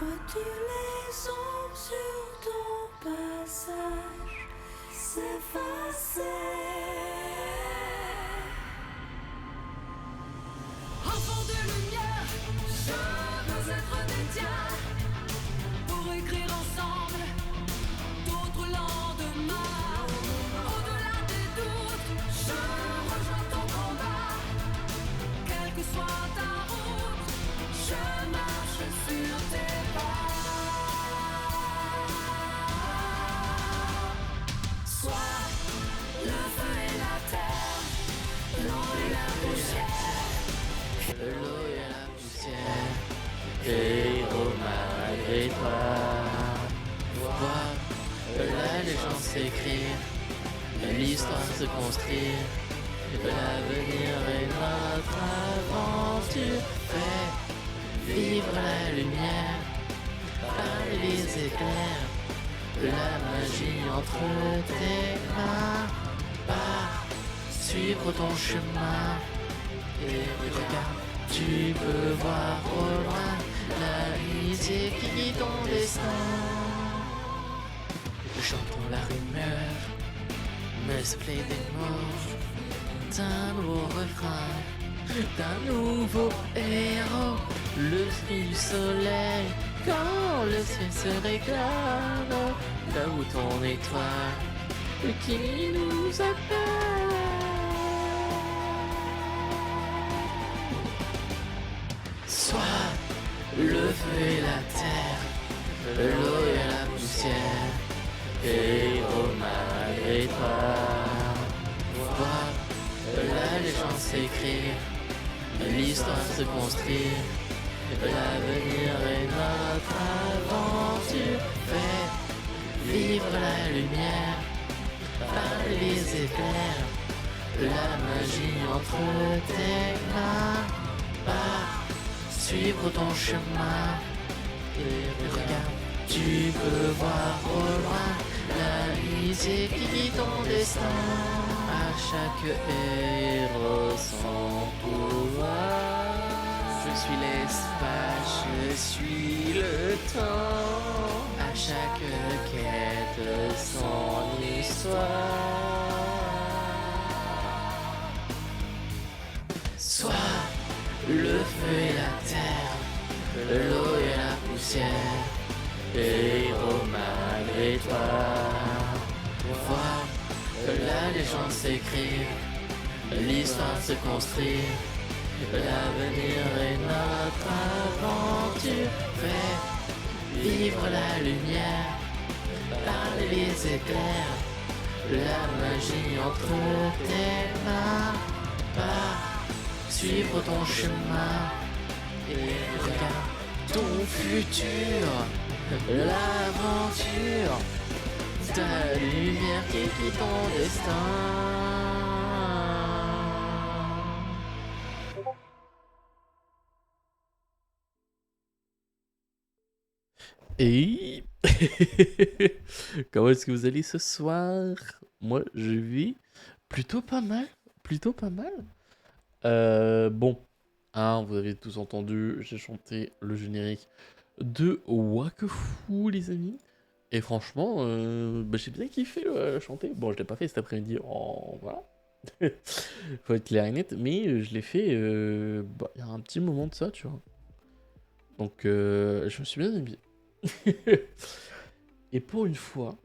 Vois-tu les ombres sur ton passage s'effacer? Enfant de lumière, je veux être des tiens pour écrire ensemble d'autres lendemains. Au-delà des doutes, je rejoins ton combat. Quelle que soit ta route, je marche sur tes pas. Sois le feu et la terre, l'eau et la poussière. L'eau et la poussière, héros malgré toi. Vois la légende s'écrire, l'histoire se construire. L'avenir est notre aventure. Fais vivre la lumière, par les éclairs, la magie entre tes mains. Pars, suivre ton chemin. Et regarde, tu peux voir au loin l'amitié qui guide ton destin. Chantons la rumeur, muscler des mots, d'un nouveau refrain, d'un nouveau héros. Le cri du soleil, quand le ciel se réclame, là où ton étoile qui nous appelle. Sois le feu et la terre, l'eau et la poussière, héros malgré toi. Vois la légende s'écrire, l'histoire se construire. L'avenir est notre aventure. Fais vivre la lumière, par les éclairs, la magie entre tes mains. Pars, suivre ton chemin. Et regarde, tu peux voir au loin l'amitié qui guide ton destin. À chaque héros son pouvoir. Je suis l'espace, je suis le temps. À chaque quête son histoire. Sois le feu et la terre, l'eau et la poussière, héros malgré toi. Vois la légende s'écrire, l'histoire se construire. L'avenir est notre aventure. Fais vivre la lumière, par les éclairs, la magie entre tes mains. Pars, suivre ton chemin et regarde ton futur, l'aventure, ta lumière qui guide ton destin. Et comment est-ce que vous allez ce soir? Moi, je vis plutôt pas mal, plutôt pas mal. Bon, hein, vous avez tous entendu, j'ai chanté le générique de Wakfu, les amis. Et franchement, j'ai bien kiffé chanter. Bon, je l'ai pas fait cet après-midi, voilà. Faut être clair et net, mais je l'ai fait il y a un petit moment de ça, tu vois. Donc, je me suis bien aimé. Et pour une fois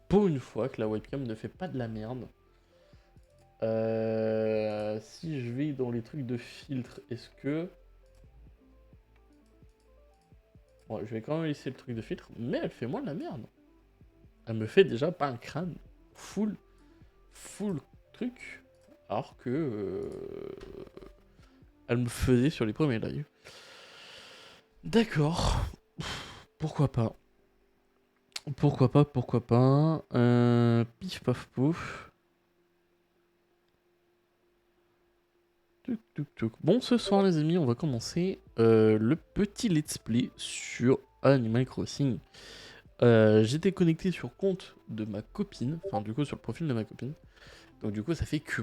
que la webcam ne fait pas de la merde, si je vais dans les trucs de filtre, est-ce que... Bon, je vais quand même laisser le truc de filtre, mais elle fait moins de la merde. Elle me fait déjà pas un crâne full truc, alors que elle me faisait sur les premiers lives. D'accord, pourquoi pas. Pif paf pouf. Bon, ce soir les amis, on va commencer le petit let's play sur Animal Crossing. J'étais connecté sur compte de ma copine, enfin du coup sur le profil de ma copine. Donc du coup ça fait que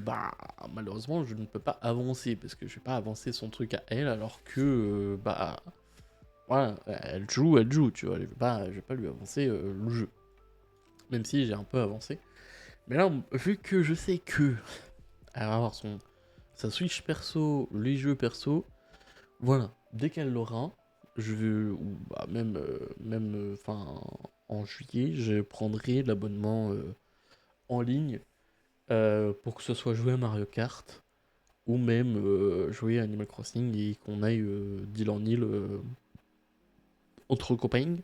malheureusement je ne peux pas avancer parce que je vais pas avancer son truc à elle alors que voilà, elle joue, tu vois. Je vais pas lui avancer le jeu. Même si j'ai un peu avancé. Mais là, vu que je sais que elle va avoir sa Switch perso, les jeux perso, voilà. Dès qu'elle l'aura, ou bah, enfin, en juillet, je prendrai l'abonnement en ligne pour que ce soit jouer à Mario Kart ou même jouer à Animal Crossing et qu'on aille d'île en île entre copains.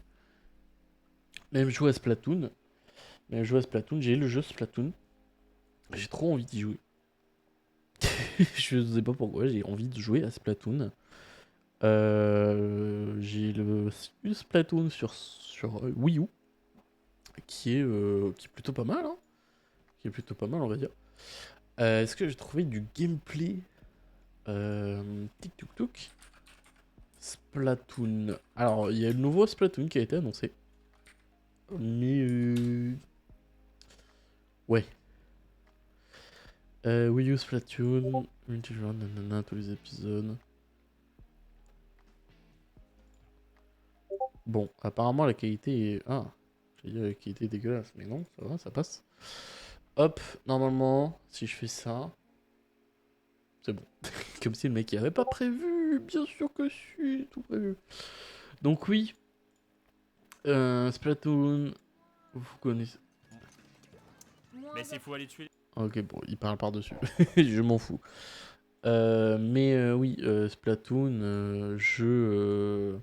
Même jouer à Splatoon. J'ai le jeu Splatoon. J'ai trop envie d'y jouer. Je sais pas pourquoi, j'ai envie de jouer à Splatoon. J'ai le Splatoon sur Wii U, qui est plutôt pas mal, hein. Qui est plutôt pas mal, on va dire. Est-ce que j'ai trouvé du gameplay Tic Tuk Tuk Splatoon. Alors, il y a le nouveau Splatoon qui a été annoncé. Mais ouais. Wii U Splatoon, multijoueur, nanana, tous les épisodes. Bon, apparemment la qualité est... Ah, j'allais dire la qualité est dégueulasse, mais non, ça va, ça passe. Hop, normalement, si je fais ça, c'est bon. Comme si le mec il avait pas prévu, bien sûr que si, tout prévu. Donc oui, Splatoon, vous connaissez... Mais c'est faut aller tuer. Ok, bon, il parle par-dessus, je m'en fous. Oui, Splatoon, jeu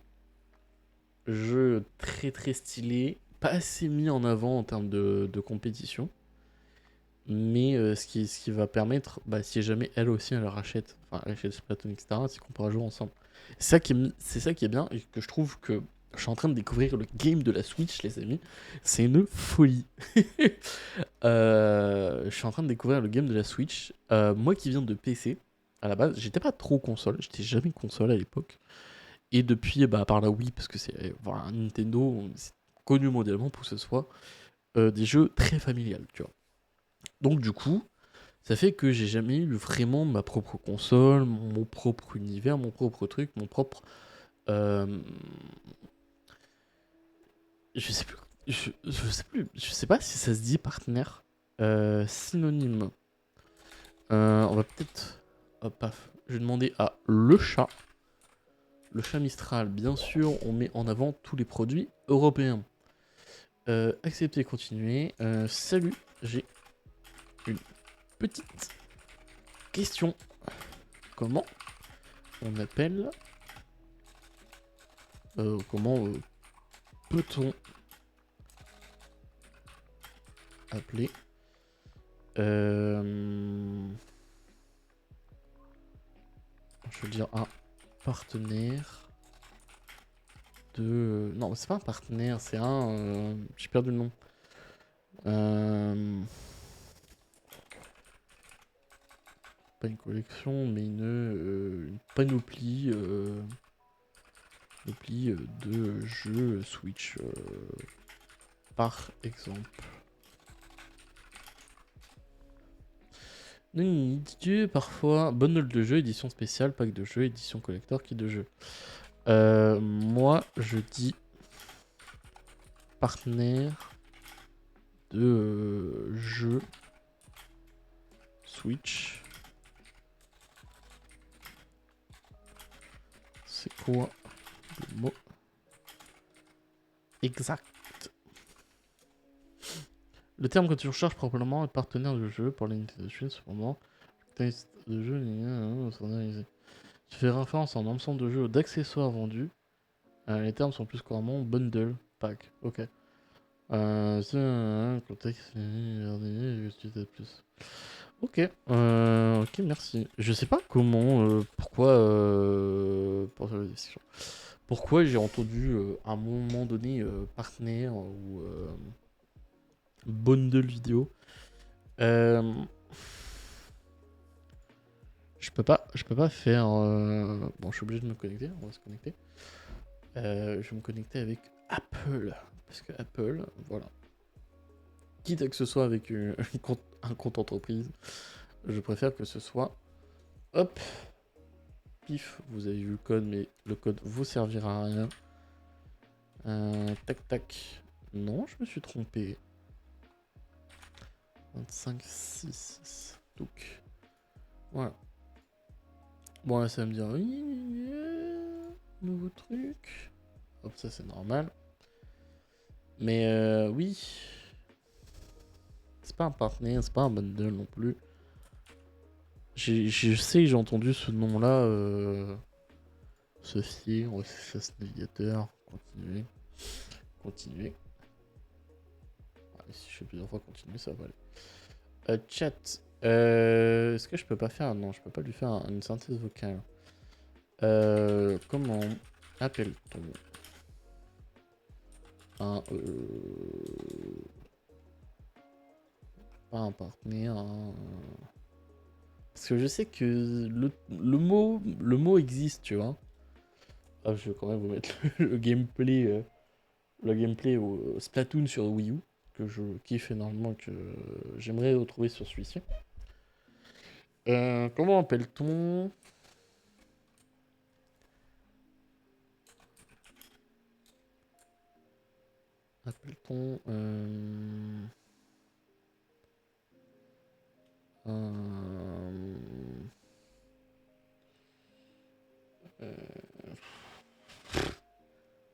très très stylé, pas assez mis en avant en termes de compétition. Mais ce qui va permettre, bah, si jamais elle aussi elle rachète, enfin elle achète Splatoon, etc., c'est qu'on pourra jouer ensemble. C'est ça qui est bien et que je trouve que je suis en train de découvrir le game de la Switch, les amis. C'est une folie. Je suis en train de découvrir le game de la Switch. Moi qui viens de PC, à la base, j'étais pas trop console, j'étais jamais console à l'époque. Et depuis, bah, par la Wii, parce que c'est voilà, Nintendo, c'est connu mondialement pour que ce soit des jeux très familiales, tu vois. Donc du coup, ça fait que j'ai jamais eu vraiment ma propre console, mon propre univers, mon propre truc, mon propre... euh, je sais plus... Je sais pas si ça se dit partenaire. Synonyme. On va peut-être... Hop, paf. Je vais demander à le chat. Le chat Mistral, bien sûr, on met en avant tous les produits européens. Accepter, continuer. Salut, j'ai une petite question. Comment on appelle... comment peut-on appeler je veux dire un partenaire de... Non, c'est pas un partenaire, c'est un... J'ai perdu le nom. Pas une collection, mais une panoplie, de jeux Switch, par exemple. Dieu, parfois, bundle de jeux, édition spéciale, pack de jeux, édition collector, kit de jeux. Moi, je dis partenaire de jeux Switch. C'est quoi le mot exact? Le terme que tu recherches proprement est partenaire de jeu pour la Nintendo Switch, cependant. De jeu, tu fais référence à un ensemble de jeux ou d'accessoires vendus. Les termes sont plus couramment bundle, pack. Ok. C'est un contexte plus. Ok. Ok, merci. Je sais pas comment, pourquoi j'ai entendu à un moment donné partenaire ou bundle vidéo. Je peux pas faire. Bon, je suis obligé de me connecter. On va se connecter. Je vais me connecter avec Apple. Parce que Apple, voilà. Quitte à que ce soit avec un compte entreprise, je préfère que ce soit... Hop. Pif, vous avez vu le code, mais le code vous servira à rien. Tac tac. Non, je me suis trompé. 25, 6. Donc. Voilà. Bon, là, ça va me dire oui. Nouveau truc. Hop, ça c'est normal. Mais oui. C'est pas un partenaire, c'est pas un bundle non plus. Je sais, j'ai entendu ce nom-là. Ceci, on va faire ce navigateur. Continuer. Continuer. Ah, si je fais plusieurs fois continuer, ça va aller. Chat. Est-ce que je peux pas faire. Non, je peux pas lui faire une synthèse vocale. Comment appelle-t-on un. Pas un partenaire. Parce que je sais que le mot existe, tu vois. Ah, je vais quand même vous mettre le gameplay. Le gameplay au Splatoon sur Wii U. Que je kiffe énormément, que j'aimerais retrouver sur celui-ci. Comment appelle-t-on Appelle-t-on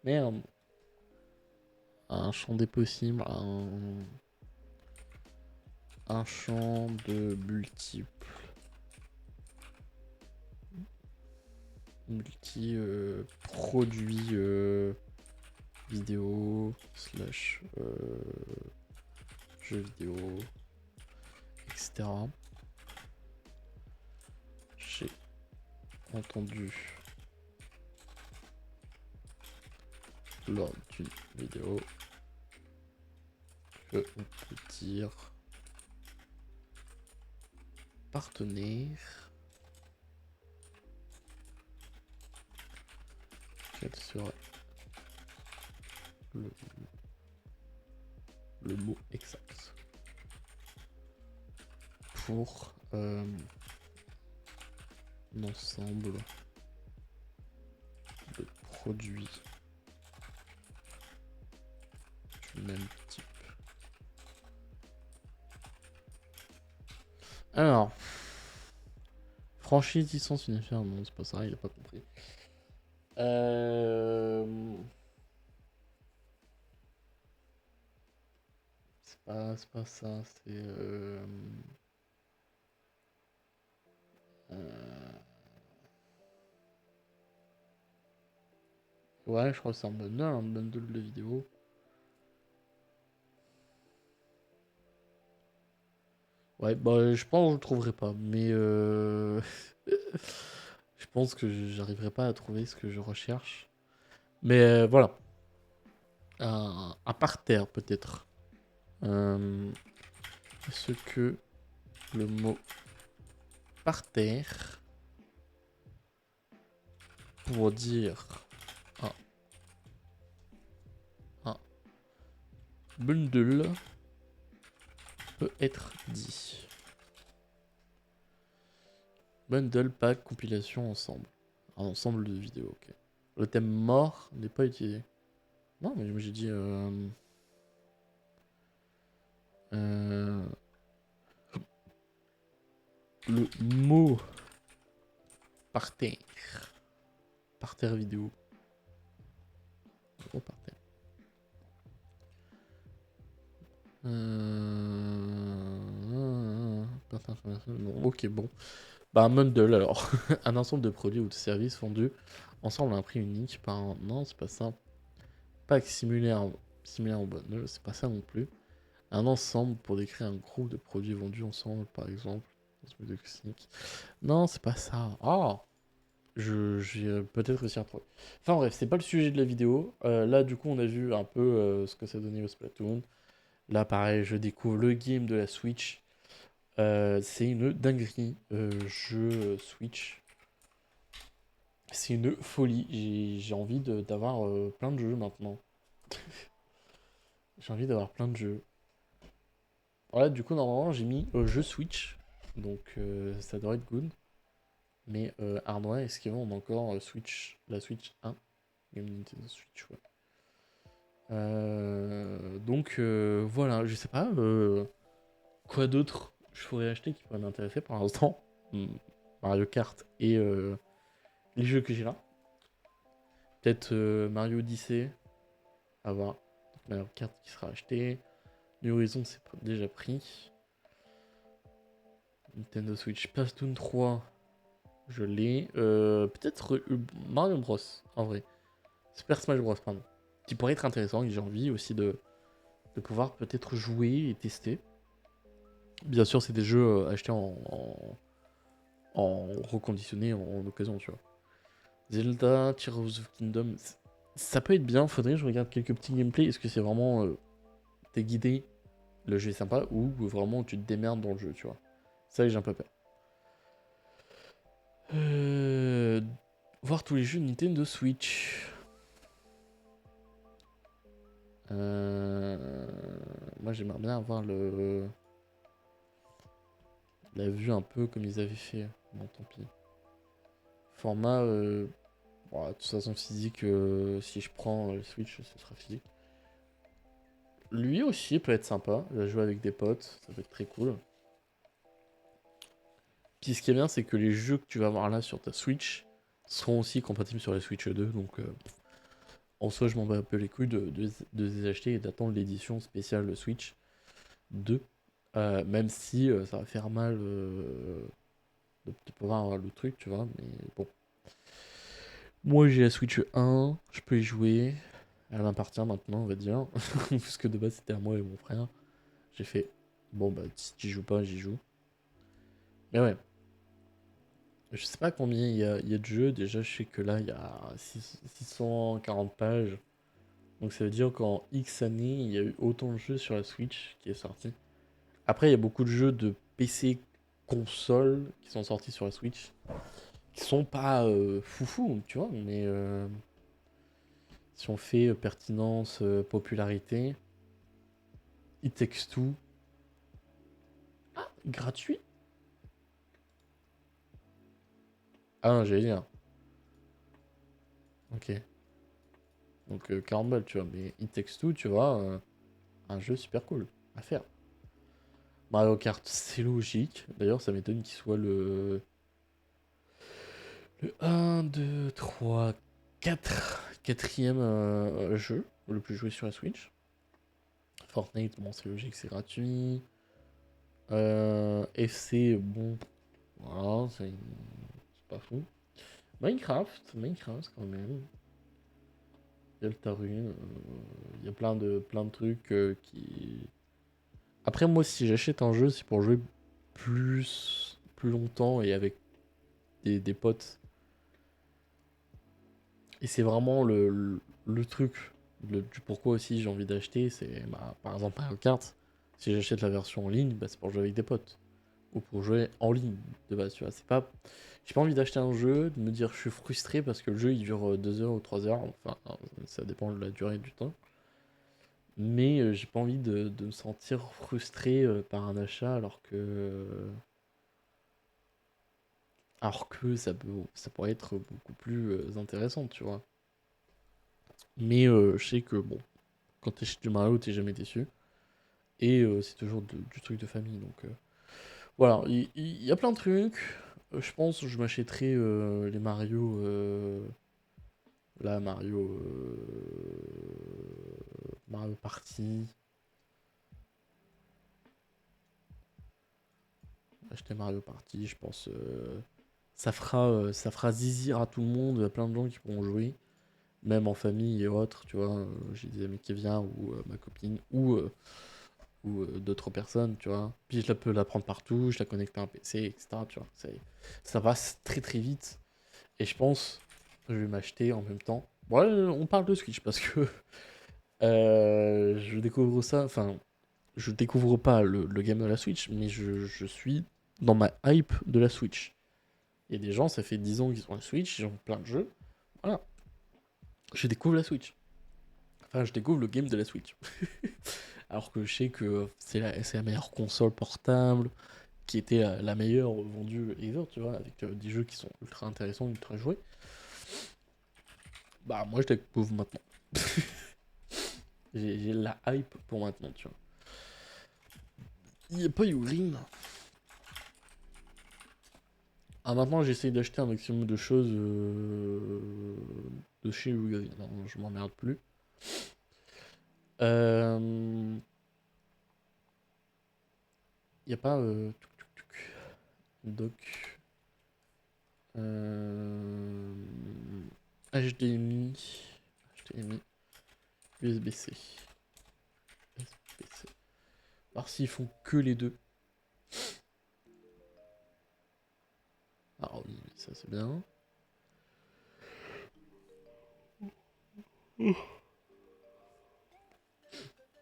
merde. Un champ des possibles, un champ de multiples. Produits vidéo slash jeux vidéo, etc. J'ai entendu lors d'une vidéo que on peut dire partenaire. Quel serait le mot exact pour l'ensemble de produits du même type. Alors, franchise licence unifère, non, c'est pas ça, il a pas compris. C'est pas ça, c'est ouais, je crois que c'est un bundle de vidéos. Ouais, bah je pense que je le trouverai pas, mais je pense que j'arriverai pas à trouver ce que je recherche. Mais voilà. Un parterre peut-être. Est-ce que le mot parterre pour dire un bundle peut être dit? Bundle, pack, compilation, ensemble. Un ensemble de vidéos, ok. Le thème mort n'est pas utilisé. Non, mais j'ai dit... le mot parterre. Parterre vidéo. Oh, parterre. Non, ok, bon. Bah, un bundle alors. Un ensemble de produits ou de services vendus ensemble à un prix unique par un. Non, c'est pas ça. Pas similaire au bundle, c'est pas ça non plus. Un ensemble pour décrire un groupe de produits vendus ensemble, par exemple. Non, c'est pas ça. Ah! Je vais peut-être réussir à trouver. Enfin bref, c'est pas le sujet de la vidéo. Là, du coup, on a vu un peu ce que ça donnait au Splatoon. Là, pareil, je découvre le game de la Switch. C'est une dinguerie. Jeu Switch. C'est une folie. J'ai envie d'avoir plein de jeux maintenant. J'ai envie d'avoir plein de jeux. Voilà, du coup, normalement, j'ai mis jeu Switch. Donc, ça devrait être good. Mais Hardware, est-ce qu'ils vendent encore Switch, la Switch 1? Game Nintendo Switch, ouais. Donc voilà, je sais pas quoi d'autre je pourrais acheter qui pourrait m'intéresser pour l'instant. Mario Kart et les jeux que j'ai là. Peut-être Mario Odyssey, à voir. Donc, Mario Kart qui sera acheté. New Horizon c'est déjà pris. Nintendo Switch Splatoon 3, je l'ai. Peut-être Mario Bros, en vrai. Super Smash Bros, pardon. Qui pourrait être intéressant et j'ai envie aussi de pouvoir peut-être jouer et tester. Bien sûr, c'est des jeux achetés en reconditionné en occasion, tu vois. Zelda, Tears of the Kingdom, ça peut être bien. Faudrait que je regarde quelques petits gameplays. Est-ce que c'est vraiment t'es guidé, le jeu est sympa, ou vraiment tu te démerdes dans le jeu, tu vois. Ça, j'ai un peu peur. Voir tous les jeux Nintendo Switch. Moi, j'aimerais bien avoir la vue un peu comme ils avaient fait. Bon, tant pis. Format, bon, de toute façon physique, si je prends le Switch, ce sera physique. Lui aussi peut être sympa, il va jouer avec des potes, ça peut être très cool. Puis ce qui est bien, c'est que les jeux que tu vas avoir là sur ta Switch seront aussi compatibles sur la Switch 2, donc en soi, je m'en bats un peu les couilles de les acheter et d'attendre l'édition spéciale Switch 2, même si ça va faire mal de pouvoir avoir le truc, tu vois, mais bon. Moi, j'ai la Switch 1, je peux y jouer. Elle m'appartient maintenant, on va dire. Puisque de base, c'était à moi et mon frère. J'ai fait, bon, bah, si tu joues pas, j'y joue. Mais ouais. Je sais pas combien il y a de jeux. Déjà, je sais que là, il y a 640 pages. Donc, ça veut dire qu'en X années, il y a eu autant de jeux sur la Switch qui est sorti. Après, il y a beaucoup de jeux de PC console qui sont sortis sur la Switch. Qui sont pas foufou, tu vois, mais si on fait pertinence, popularité, It Takes Two, gratuit. Ah non, j'allais dire. Ok. Donc 40 balles, tu vois, mais It Takes Two, tu vois, un jeu super cool à faire. Mario Kart, c'est logique. D'ailleurs, ça m'étonne qu'il soit le un 2 3 4 quatrième jeu le plus joué sur la Switch. Fortnite, bon, c'est logique, c'est gratuit. FC, bon, voilà, c'est pas fou. Minecraft quand même. Deltarune, il y a plein de trucs qui. Après, moi, si j'achète un jeu, c'est pour jouer plus longtemps et avec des potes. Et c'est vraiment le truc du pourquoi aussi j'ai envie d'acheter. C'est par exemple Mario Kart. Si j'achète la version en ligne, bah, c'est pour jouer avec des potes. Ou pour jouer en ligne de base, tu vois. C'est pas. J'ai pas envie d'acheter un jeu, de me dire je suis frustré parce que le jeu il dure 2 heures ou 3 heures. Enfin, ça dépend de la durée du temps. Mais j'ai pas envie de me sentir frustré par un achat alors que ça pourrait être beaucoup plus intéressant, tu vois. Mais je sais que bon, quand t'achètes du Mario, t'es jamais déçu. Et c'est toujours du truc de famille. Donc voilà, il y a plein de trucs. Je pense que je m'achèterai les Mario. Là, Mario Party. Acheter Mario Party, je pense. Ça fera zizir à tout le monde. Il y a plein de gens qui pourront jouer. Même en famille et autres, tu vois. J'ai des amis qui viennent, ou ma copine, ou d'autres personnes, tu vois. Puis je peux la prendre partout, je la connecte à un PC, etc. Tu vois. Ça passe très très vite. Et je pense que je vais m'acheter en même temps. Bon, là, on parle de Switch parce que je découvre ça. Enfin, je découvre pas le game de la Switch, mais je suis dans ma hype de la Switch. Il y a des gens, ça fait 10 ans qu'ils ont la Switch, ils ont plein de jeux. Voilà. Je découvre la Switch. Enfin, je découvre le game de la Switch. Alors que je sais que c'est la meilleure console portable, qui était la meilleure vendue ever, tu vois, avec des jeux qui sont ultra intéressants, ultra joués. Bah, moi, je découvre maintenant. J'ai la hype pour maintenant, tu vois. Il n'y a pas Yuri. Ah, maintenant, j'essaye d'acheter un maximum de choses de chez Yuri. Non, je m'emmerde plus. Il n'y a pas... doc... HDMI... HDMI... USB-C. USB-C. Alors s'ils font que les deux. Ah oui, ça c'est bien.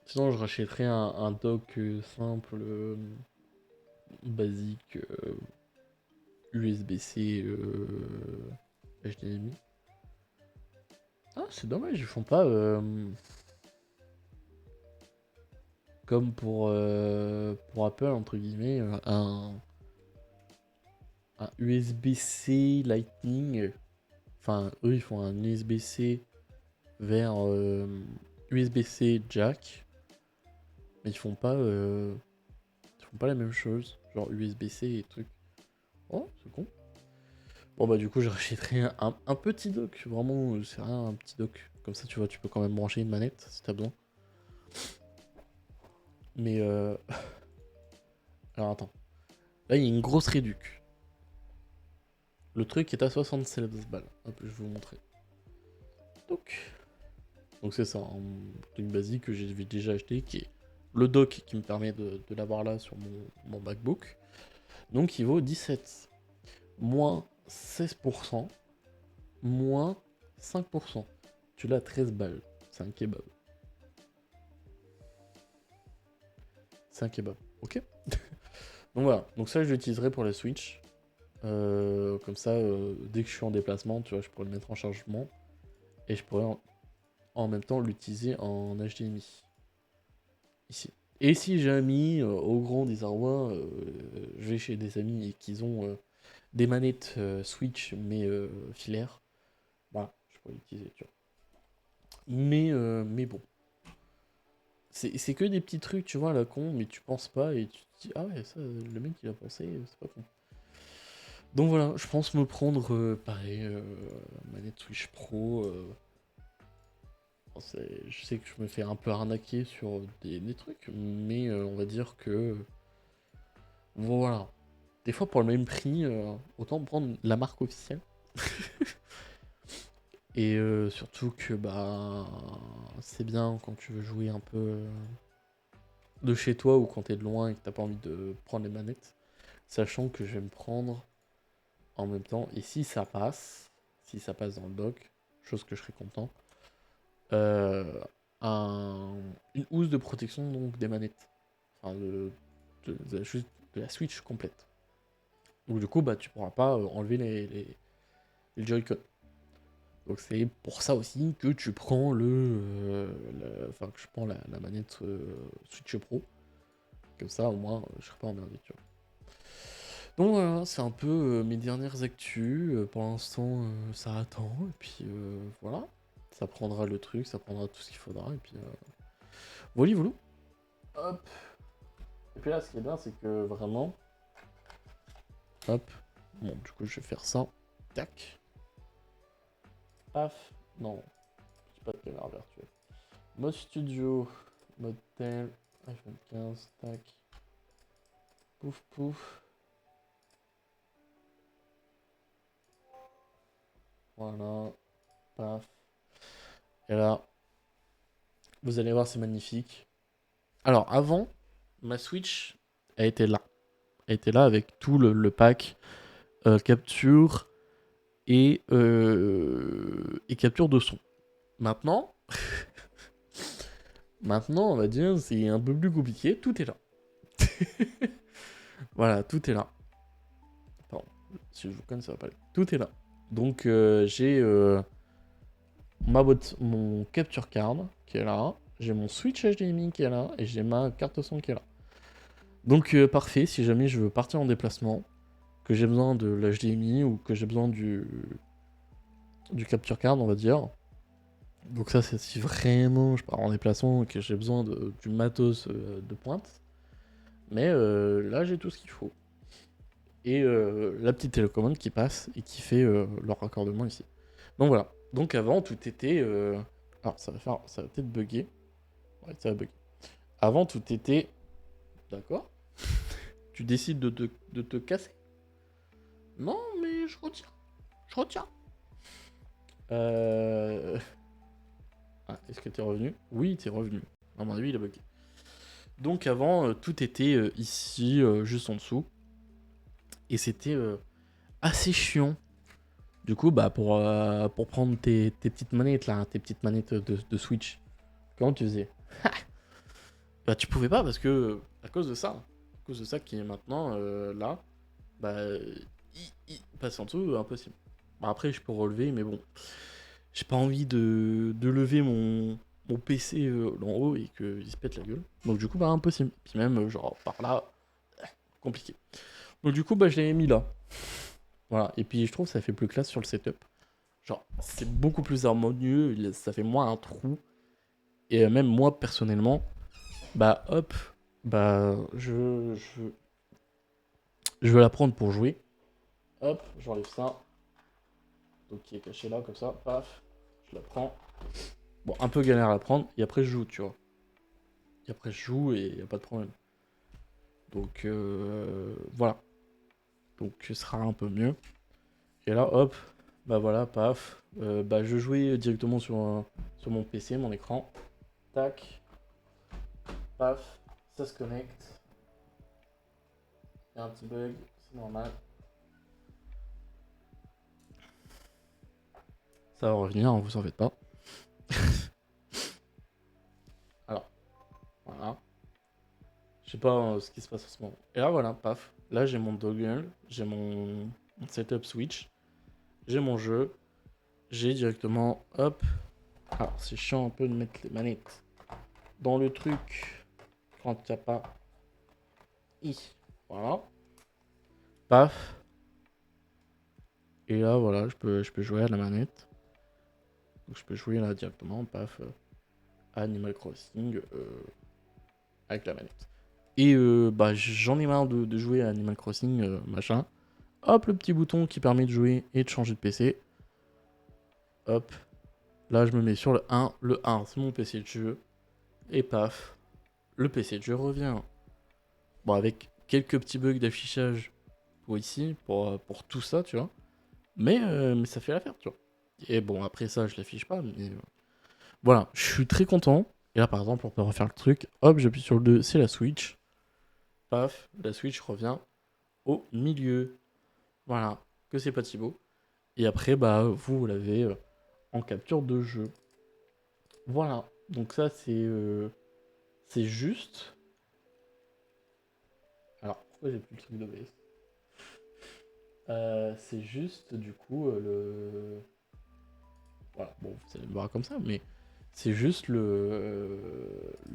Sinon je rachèterais un dock simple, basique, USB-C, HDMI. Ah c'est dommage, ils font pas comme pour Apple entre guillemets un USB-C Lightning. Enfin eux ils font un USB-C vers USB-C jack, mais ils font pas la même chose, genre USB-C et trucs. Oh, c'est con. Bon bah du coup je rachèterai un petit dock, vraiment c'est rien, un petit dock. Comme ça tu vois, tu peux quand même brancher une manette si t'as besoin. Mais alors attends. Là il y a une grosse réduc. Le truc est à 76 balles. Hop, je vais vous montrer. Donc c'est ça, un truc basique que j'ai déjà acheté, qui est le dock qui me permet de l'avoir là sur mon MacBook. Donc il vaut 17. Moins 16%. Moins 5%. Tu l'as à 13 balles. C'est un kebab. C'est un kebab. Ok. Donc voilà. Donc ça je l'utiliserai pour la Switch. Comme ça, dès que je suis en déplacement, tu vois, je pourrais le mettre en chargement. Et je pourrais en même temps l'utiliser en HDMI. Ici. Et si j'ai un ami, au grand désarroi, je vais chez des amis et qu'ils ont des manettes Switch mais filaires, voilà, je pourrais l'utiliser, tu vois. Mais bon. C'est que des petits trucs, tu vois, à la con, mais tu penses pas et tu te dis, ah ouais, ça, le mec il a pensé, c'est pas con. Donc voilà, je pense me prendre, pareil, manette Switch Pro. Je sais que je me fais un peu arnaquer sur des trucs, mais on va dire que voilà. Des fois pour le même prix, autant prendre la marque officielle. Et surtout que bah c'est bien quand tu veux jouer un peu de chez toi ou quand t'es de loin et que t'as pas envie de prendre les manettes. Sachant que je vais me prendre en même temps, et si ça passe dans le dock, chose que je serais content, euh, une housse de protection donc des manettes. Enfin de la Switch complète. Donc du coup bah tu pourras pas enlever les Joy-Con. Donc c'est pour ça aussi que tu prends enfin que je prends la manette Switch Pro. Comme ça au moins je serai pas emmerdé, tu vois. Donc voilà, c'est un peu mes dernières actus. Pour l'instant ça attend. Et puis voilà. Ça prendra le truc, ça prendra tout ce qu'il faudra. Et puis voilà. Hop. Et puis là ce qui est bien c'est que vraiment. Hop. Bon du coup je vais faire ça. Tac. Paf. Non. C'est pas de caméra virtuelle. Mode studio. Mode tel. iPhone 15. Tac. Pouf pouf. Voilà. Paf. Et là. Vous allez voir, c'est magnifique. Alors avant, ma Switch a été là. Elle était là avec tout le pack capture et capture de son. Maintenant, on va dire, c'est un peu plus compliqué. Tout est là. Voilà, tout est là. Pardon, si je vous connais, ça va pas aller. Tout est là. Donc j'ai mon capture card qui est là. J'ai mon Switch HDMI qui est là. Et j'ai ma carte son qui est là. Donc parfait, si jamais je veux partir en déplacement, que j'ai besoin de l'HDMI ou que j'ai besoin du capture card, on va dire, Donc ça, c'est si vraiment je pars en déplacement et que j'ai besoin du matos de pointe. Mais là, j'ai tout ce qu'il faut. Et la petite télécommande qui passe et qui fait le raccordement ici. Donc voilà. Donc avant, tout était... Alors, ça va peut-être bugger. Ouais, ça va bugger. Avant, tout était... D'accord. Tu décides de te casser. Non, mais je retiens. Je retiens. Ah, est-ce que t'es revenu? Oui, t'es revenu. À mon avis, il a bugué. Donc avant, tout était ici, juste en dessous. Et c'était assez chiant. Du coup, bah, pour prendre tes petites manettes, là, tes petites manettes de Switch, comment tu faisais? Bah, tu pouvais pas parce que, à cause de ça, qui est maintenant là, bah, passer en dessous, impossible. Bah, après, je peux relever, mais bon, j'ai pas envie de lever mon PC en haut et qu'il se pète la gueule. Donc, du coup, bah, impossible. Puis même, genre, par là, compliqué. Donc, du coup, bah, je l'ai mis là. Voilà. Et puis, je trouve que ça fait plus classe sur le setup. Genre, c'est beaucoup plus harmonieux, ça fait moins un trou. Et même moi, personnellement, bah hop, bah je veux la prendre pour jouer. Hop, j'enlève ça. Donc qui est caché là, comme ça, paf, je la prends. Bon, un peu galère à la prendre, et après je joue, tu vois. Et après je joue et y a pas de problème. Donc voilà. Donc ce sera un peu mieux. Et là, hop, bah voilà, paf. Bah je jouais directement sur mon PC, mon écran. Tac, paf, ça se connecte. Il y a un petit bug, c'est normal. Ça va revenir, hein, vous en faites pas. Alors, voilà. Je sais pas ce qui se passe en ce moment. Et là, voilà, paf. Là, j'ai mon dongle, j'ai mon setup Switch, j'ai mon jeu, j'ai directement, hop. Alors, c'est chiant un peu de mettre les manettes dans le truc quand il n'y a pas I. Voilà. Paf. Et là, voilà, je peux jouer à la manette. Donc, je peux jouer là directement, paf. Animal Crossing avec la manette. Et bah, j'en ai marre de jouer à Animal Crossing, machin. Hop, le petit bouton qui permet de jouer et de changer de PC. Hop. Là, je me mets sur le 1. Le 1, c'est mon PC de jeu. Et paf, le PC de jeu revient. Bon, avec quelques petits bugs d'affichage pour ici, pour tout ça, tu vois. Mais ça fait l'affaire, tu vois. Et bon, après ça, je l'affiche pas, mais voilà, je suis très content. Et là, par exemple, on peut refaire le truc. Hop, j'appuie sur le 2, c'est la Switch. Paf, la Switch revient au milieu. Voilà, que c'est pas si beau. Et après, bah, vous l'avez en capture de jeu. Voilà, donc ça, c'est juste. Alors, pourquoi j'ai plus le truc d'OBS? C'est juste, du coup, le. Voilà, bon, vous allez me voir comme ça, mais c'est juste le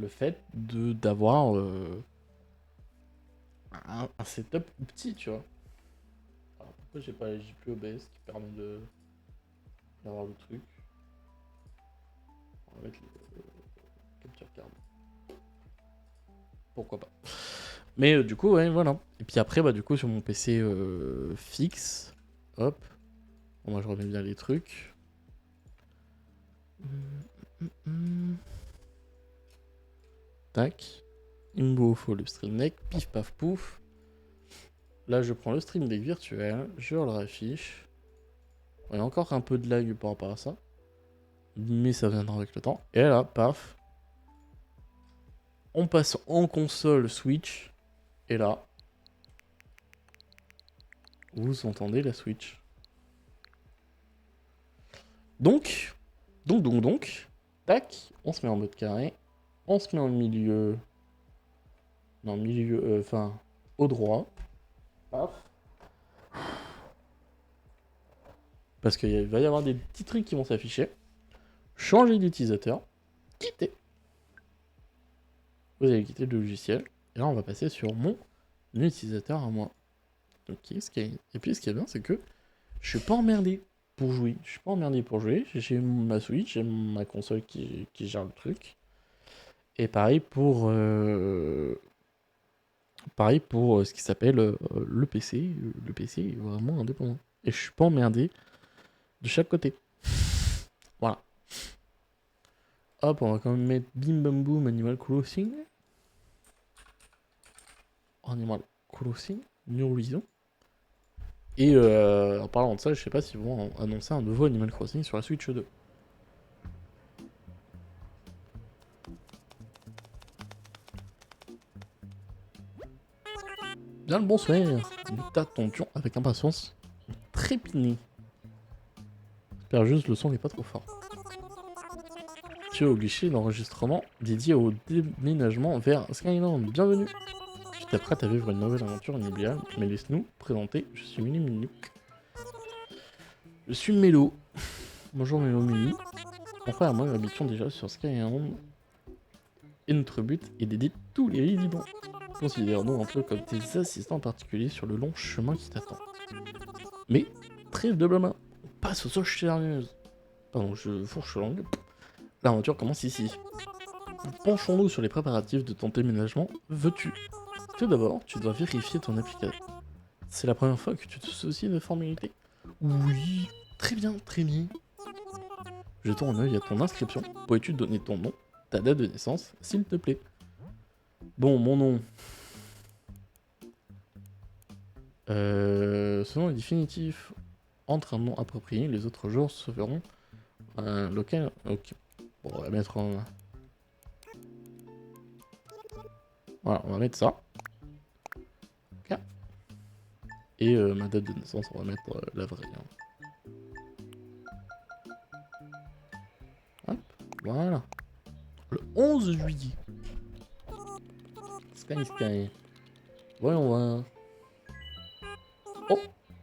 fait d'avoir un setup petit, tu vois. Alors, pourquoi j'ai plus OBS qui permet d'avoir le truc? On va mettre le capture card. Pourquoi pas. Mais du coup, ouais, voilà. Et puis après, bah, du coup, sur mon PC fixe, hop. Bon, moi, je remets bien les trucs. Tac. Il me faut le Stream Deck. Pif, paf, pouf. Là, je prends le Stream Deck virtuel. Je le raffiche. Il y a encore un peu de lag par rapport à ça. Mais ça viendra avec le temps. Et là, paf. On passe en console Switch. Et là, vous entendez la Switch. Donc, tac, on se met en mode carré. On se met en milieu. Non, milieu, enfin, au droit. Paf. Parce qu'il va y avoir des petits trucs qui vont s'afficher. Changer d'utilisateur. Quitter. Vous allez quitter le logiciel. Et là, on va passer sur mon utilisateur à moi. Ok, et puis ce qui est bien, c'est que je suis pas emmerdé. pour jouer. Je suis pas emmerdé pour jouer. J'ai ma Switch, j'ai ma console qui gère le truc. Et pareil pour ce qui s'appelle le PC. Le PC est vraiment indépendant. Et je suis pas emmerdé de chaque côté. Voilà. Hop, on va quand même mettre Bim Bam Boom Animal Crossing. Animal Crossing, New Horizon. Et en parlant de ça, je sais pas s'ils vont annoncer un nouveau Animal Crossing sur la Switch 2. Bien le bonsoir, nous t'attendions avec impatience. Trépiné. J'espère juste le son n'est pas trop fort. Tu es au guichet d'enregistrement dédié au déménagement vers Skyland. Bienvenue. Tu t'apprêtes à vivre une nouvelle aventure inoubliable, mais laisse-nous présenter. Je suis Mini Minouk. Je suis Mélo. Bonjour Mélo Mini. Mon frère et moi habitons déjà sur Skyland. Et notre but est d'aider tous les résidents. Considère-nous un peu comme tes assistants particuliers sur le long chemin qui t'attend. Mais, trêve de blabla, on passe aux choses sérieuses. Pardon, je fourche la langue. L'aventure commence ici. Penchons-nous sur les préparatifs de ton déménagement. Veux-tu? Tout d'abord, tu dois vérifier ton application. C'est la première fois que tu te soucies de formalités? Oui, très bien, très bien. Jetons un œil à ton inscription. Pourrais-tu donner ton nom, ta date de naissance, s'il te plaît? Bon, mon nom. Ce nom est définitif. Entre un nom approprié, les autres jours se verront. Local. Ok. Bon, on va mettre un. Voilà, on va mettre ça. Ok. Et ma date de naissance, on va mettre la vraie. Hein. Hop, voilà. Le 11 juillet. Sky. Voyons voir. Oh,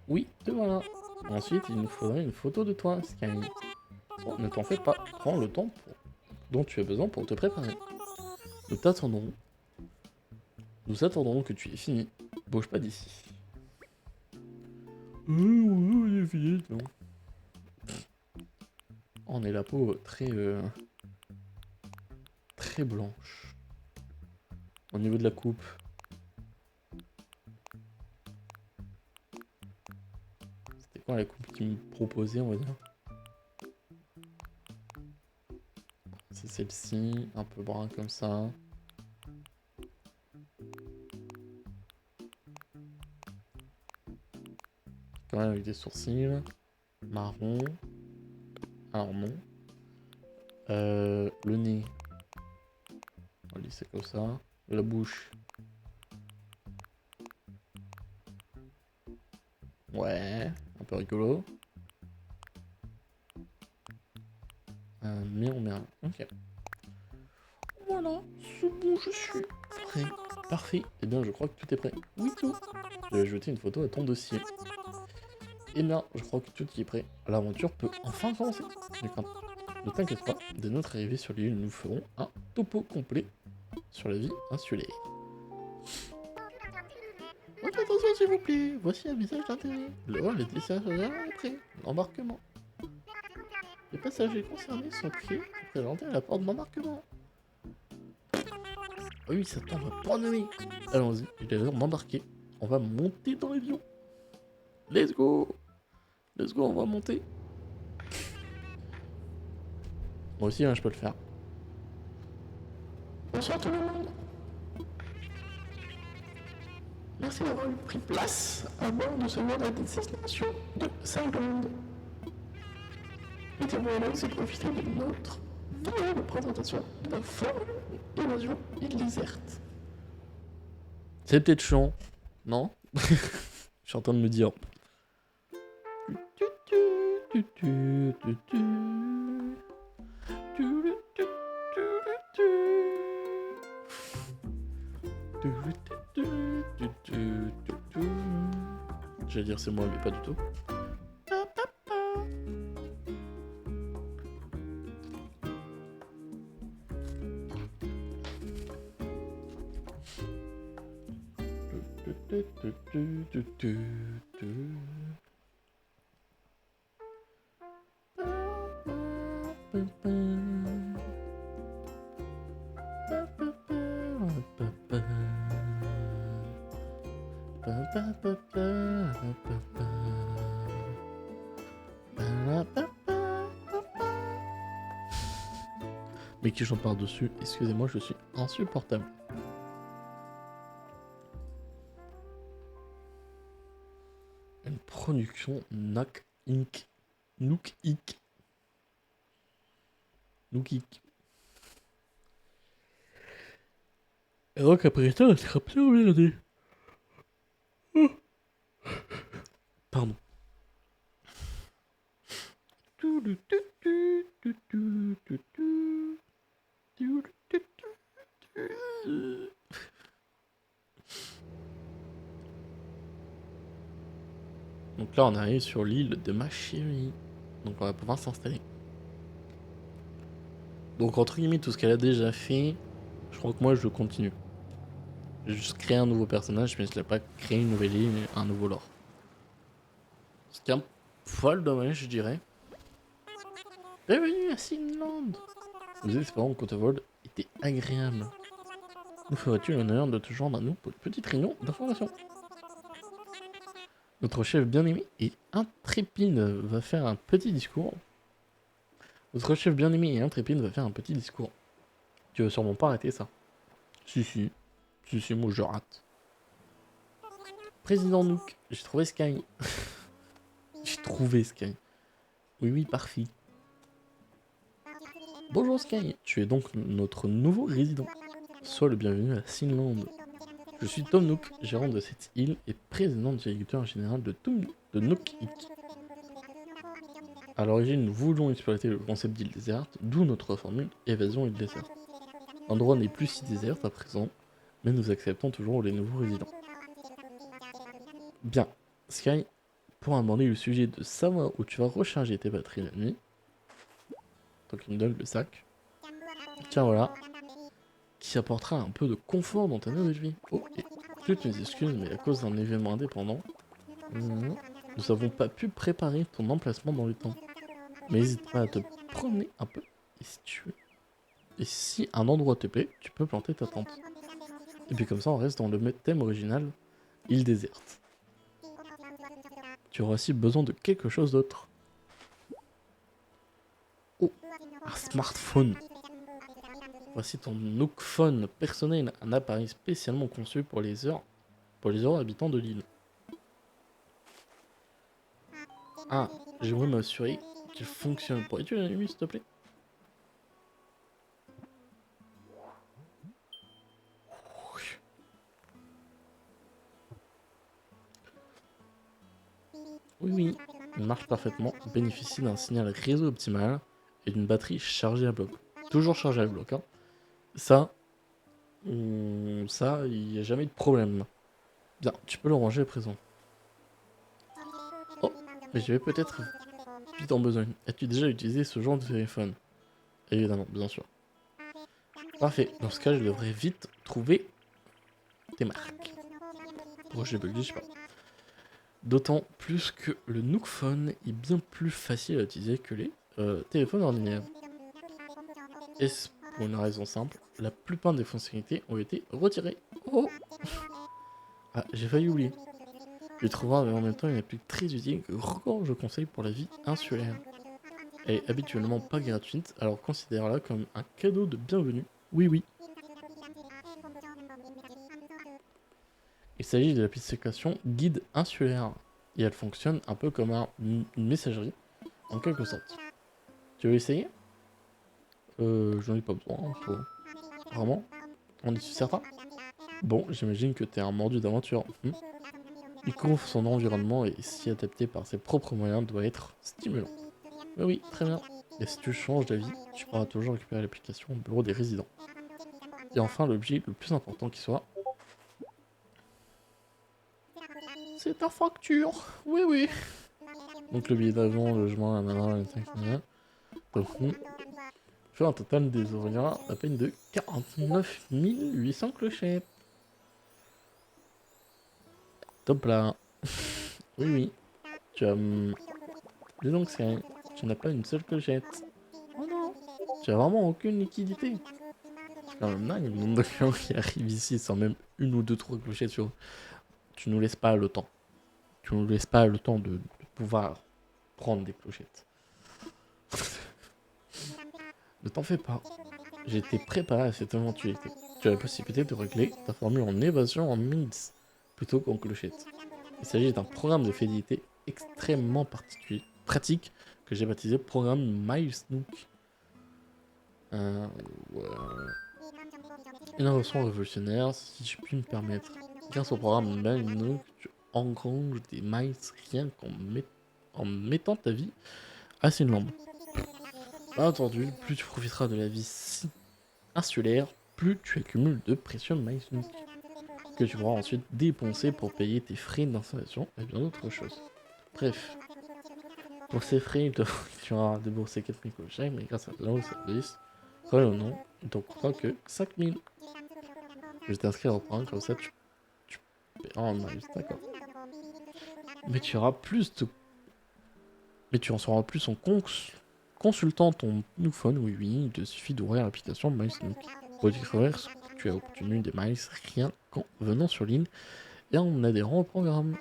oui, te voilà. Ensuite, il nous faudrait une photo de toi, Sky. Bon, ne t'en fais pas, prends le temps dont tu as besoin pour te préparer. Nous t'attendrons. Nous attendrons que tu aies fini. Bouge pas d'ici. Ouais, j'ai fini, non. On est la peau très blanche. Au niveau de la coupe. C'était quoi la coupe qu'il me proposait, on va dire? C'est celle-ci, un peu brun comme ça. Quand même avec des sourcils. Marron. Alors non. Le nez. On va laisser comme ça. La bouche. Ouais, un peu rigolo. Merde. Ok. Voilà, c'est bon, je suis prêt. Parfait. Eh bien, je crois que tout est prêt. Oui, tout. Je vais ajouter une photo à ton dossier. Eh bien, je crois que tout y est prêt. L'aventure peut enfin commencer. Ne t'inquiète pas, dès notre arrivée sur l'île, nous ferons un topo complet sur la vie insulaire. Votre attention s'il vous plaît, voici un message d'intérêt. Le vol est desserveur est prêt. L'embarquement. Les passagers concernés sont priés de se présenter à la porte d'embarquement. Ah oui, ça tombe pas nommé. Allons-y, il est l'heure d'embarquer. On va monter dans l'avion. Let's go. Let's go, on va monter. Moi aussi, hein, je peux le faire. Bonsoir tout le monde. Merci d'avoir pris place à bord de ce vol à destination de Skyland. Mettez-vous à l'aise et profitez de notre vidéo de présentation de la Formule Évasion île déserte. C'est peut-être chiant, non? Je suis en train de me dire. J'allais dire c'est moi, mais pas du tout. Mais qui chante par-dessus, excusez-moi, je suis insupportable. Une production Nook Inc. Nook Inc. Nook Inc. Et donc après ça, on sera plus emmerdé. Pardon. Donc là, on arrive sur l'île de ma chérie. Donc on va pouvoir s'installer. Donc entre guillemets, tout ce qu'elle a déjà fait, je crois que moi je continue. J'ai juste créé un nouveau personnage, mais je n'ai pas créé une nouvelle île, un nouveau lore. C'était un poil dommage, je dirais. Bienvenue à Sinland. Nos expériences côte vol étaient agréables. Nous ferais-tu l'honneur de te joindre à nous pour une petite réunion d'information? Notre chef bien-aimé et intrépide va faire un petit discours. Notre chef bien-aimé et intrépide va faire un petit discours. Tu veux sûrement pas arrêter ça. Si, moi je rate. Président Nook, j'ai trouvé Sky. J'ai trouvé Sky. Oui, parfait. Bonjour Sky, tu es donc notre nouveau résident. Sois le bienvenu à Sinland. Je suis Tom Nook, gérant de cette île et président directeur général de Nook Inc. À l'origine, nous voulions exploiter le concept d'île déserte, d'où notre formule évasion île déserte. L'endroit n'est plus si déserte à présent, mais nous acceptons toujours les nouveaux résidents. Bien, Sky, pour aborder le sujet de savoir où tu vas recharger tes batteries la nuit, donc il me donne le sac. Tiens voilà, qui apportera un peu de confort dans ta nouvelle vie. Oh, et toutes mes excuses, mais à cause d'un événement indépendant, nous n'avons pas pu préparer ton emplacement dans le temps. Mais n'hésite pas à te promener un peu, et si tu veux. Et si un endroit te plaît, tu peux planter ta tente. Et puis comme ça, on reste dans le thème original, île déserte. Tu auras aussi besoin de quelque chose d'autre. Oh, un smartphone. Voici ton Nook Phone personnel, un appareil spécialement conçu pour les heureux habitants de l'île. Ah, j'aimerais m'assurer qu'il fonctionne. Pourrais-tu l'allumer s'il te plaît? Oui, il marche parfaitement, bénéficie d'un signal réseau optimal et d'une batterie chargée à bloc. Toujours chargée à bloc, hein. Ça, il n'y a jamais de problème. Bien, tu peux le ranger à présent. Oh, mais je vais peut-être vite en besoin. As-tu déjà utilisé ce genre de téléphone? Évidemment, bien sûr. Parfait, dans ce cas, je devrais vite trouver tes marques. Pourquoi j'ai bugué, je sais pas. D'autant plus que le Nook Phone est bien plus facile à utiliser que les téléphones ordinaires. Et pour une raison simple, la plupart des fonctionnalités ont été retirées. Oh, ah, j'ai failli oublier. Tu trouveras en même temps une appli très utile que je conseille pour la vie insulaire. Elle est habituellement pas gratuite, alors considère-la comme un cadeau de bienvenue. Oui. Il s'agit de l'application Guide Insulaire, et elle fonctionne un peu comme une messagerie, en quelque sorte. Tu veux essayer? J'en ai pas besoin, Vraiment? On est certain? Bon, j'imagine que t'es un mordu d'aventure. Découvre son environnement et s'y adapter par ses propres moyens doit être stimulant. Oui, très bien. Et si tu changes d'avis, tu pourras toujours récupérer l'application au bureau des résidents. Et enfin, l'objet le plus important qui soit... C'est ta facture. Oui. Donc le billet d'avion, le logement, la nana, fait un total des horaires à peine de 49 800 clochettes. Top là. Oui. Tu as... Dis donc, tu n'as pas une seule clochette. Oh non. Tu as vraiment aucune liquidité. C'est quand même dingue le nombre de clients qui arrivent ici sans même une ou deux, trois clochettes sur... tu nous laisses pas le temps. Tu nous laisses pas le temps de pouvoir prendre des clochettes. Ne t'en fais pas. J'ai été préparé à cette éventualité. Tu as la possibilité de régler ta formule en évasion en minutes plutôt qu'en clochette. Il s'agit d'un programme de fidélité extrêmement particulier, pratique, que j'ai baptisé programme MySnook. Ouais. Une invention révolutionnaire, si je puis me permettre. Grâce au programme MySnook, tu engranges des miles rien en mettant ta vie à une lampe. Bien entendu, plus tu profiteras de la vie insulaire, plus tu accumules de précieux MySnook que tu pourras ensuite dépenser pour payer tes frais d'installation et bien d'autres choses. Bref, pour ces frais, tu auras déboursé 4000 cochons, mais grâce à l'eau service, ou non, il t'en coûtera que 5000. Je vais t'inscrire au programme, comme ça tu paieras en miles, d'accord. Mais tu auras plus de... Mais tu en sauras plus en consultant ton iPhone, oui, il te suffit d'ouvrir l'application MySnook pour découvrir ce que tu as obtenu des miles rien qu'en venant sur l'île et en adhérant au programme.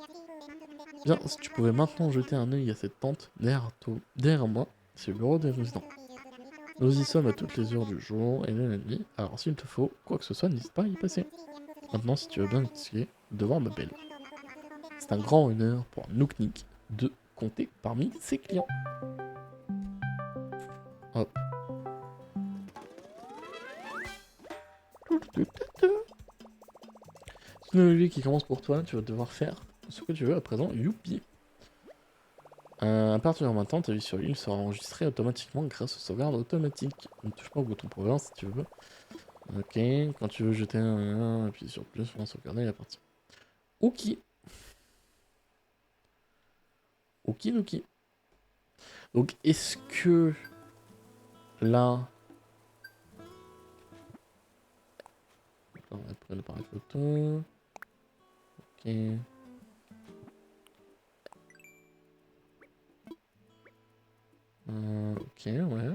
Bien, si tu pouvais maintenant jeter un œil à cette tente derrière moi, c'est le bureau des résidents. Nous y sommes à toutes les heures du jour et de la nuit, alors s'il te faut quoi que ce soit, n'hésite pas à y passer. Maintenant, si tu veux bien essayer, devant ma belle. C'est un grand honneur pour un Nooknik de compter parmi ses clients. Hop. C'est une nouvelle vie qui commence pour toi, tu vas devoir faire ce que tu veux à présent, youpi. À partir de maintenant, ta vie sur l'île sera enregistrée automatiquement grâce aux sauvegardes automatiques. Ne touche pas au bouton pour si tu veux. Ok, quand tu veux jeter un appuie sur plus pour sauvegarder la partie. Ok. Ok. Donc, est-ce que là... On va prendre l'appareil photo. Ok. Ok, ouais.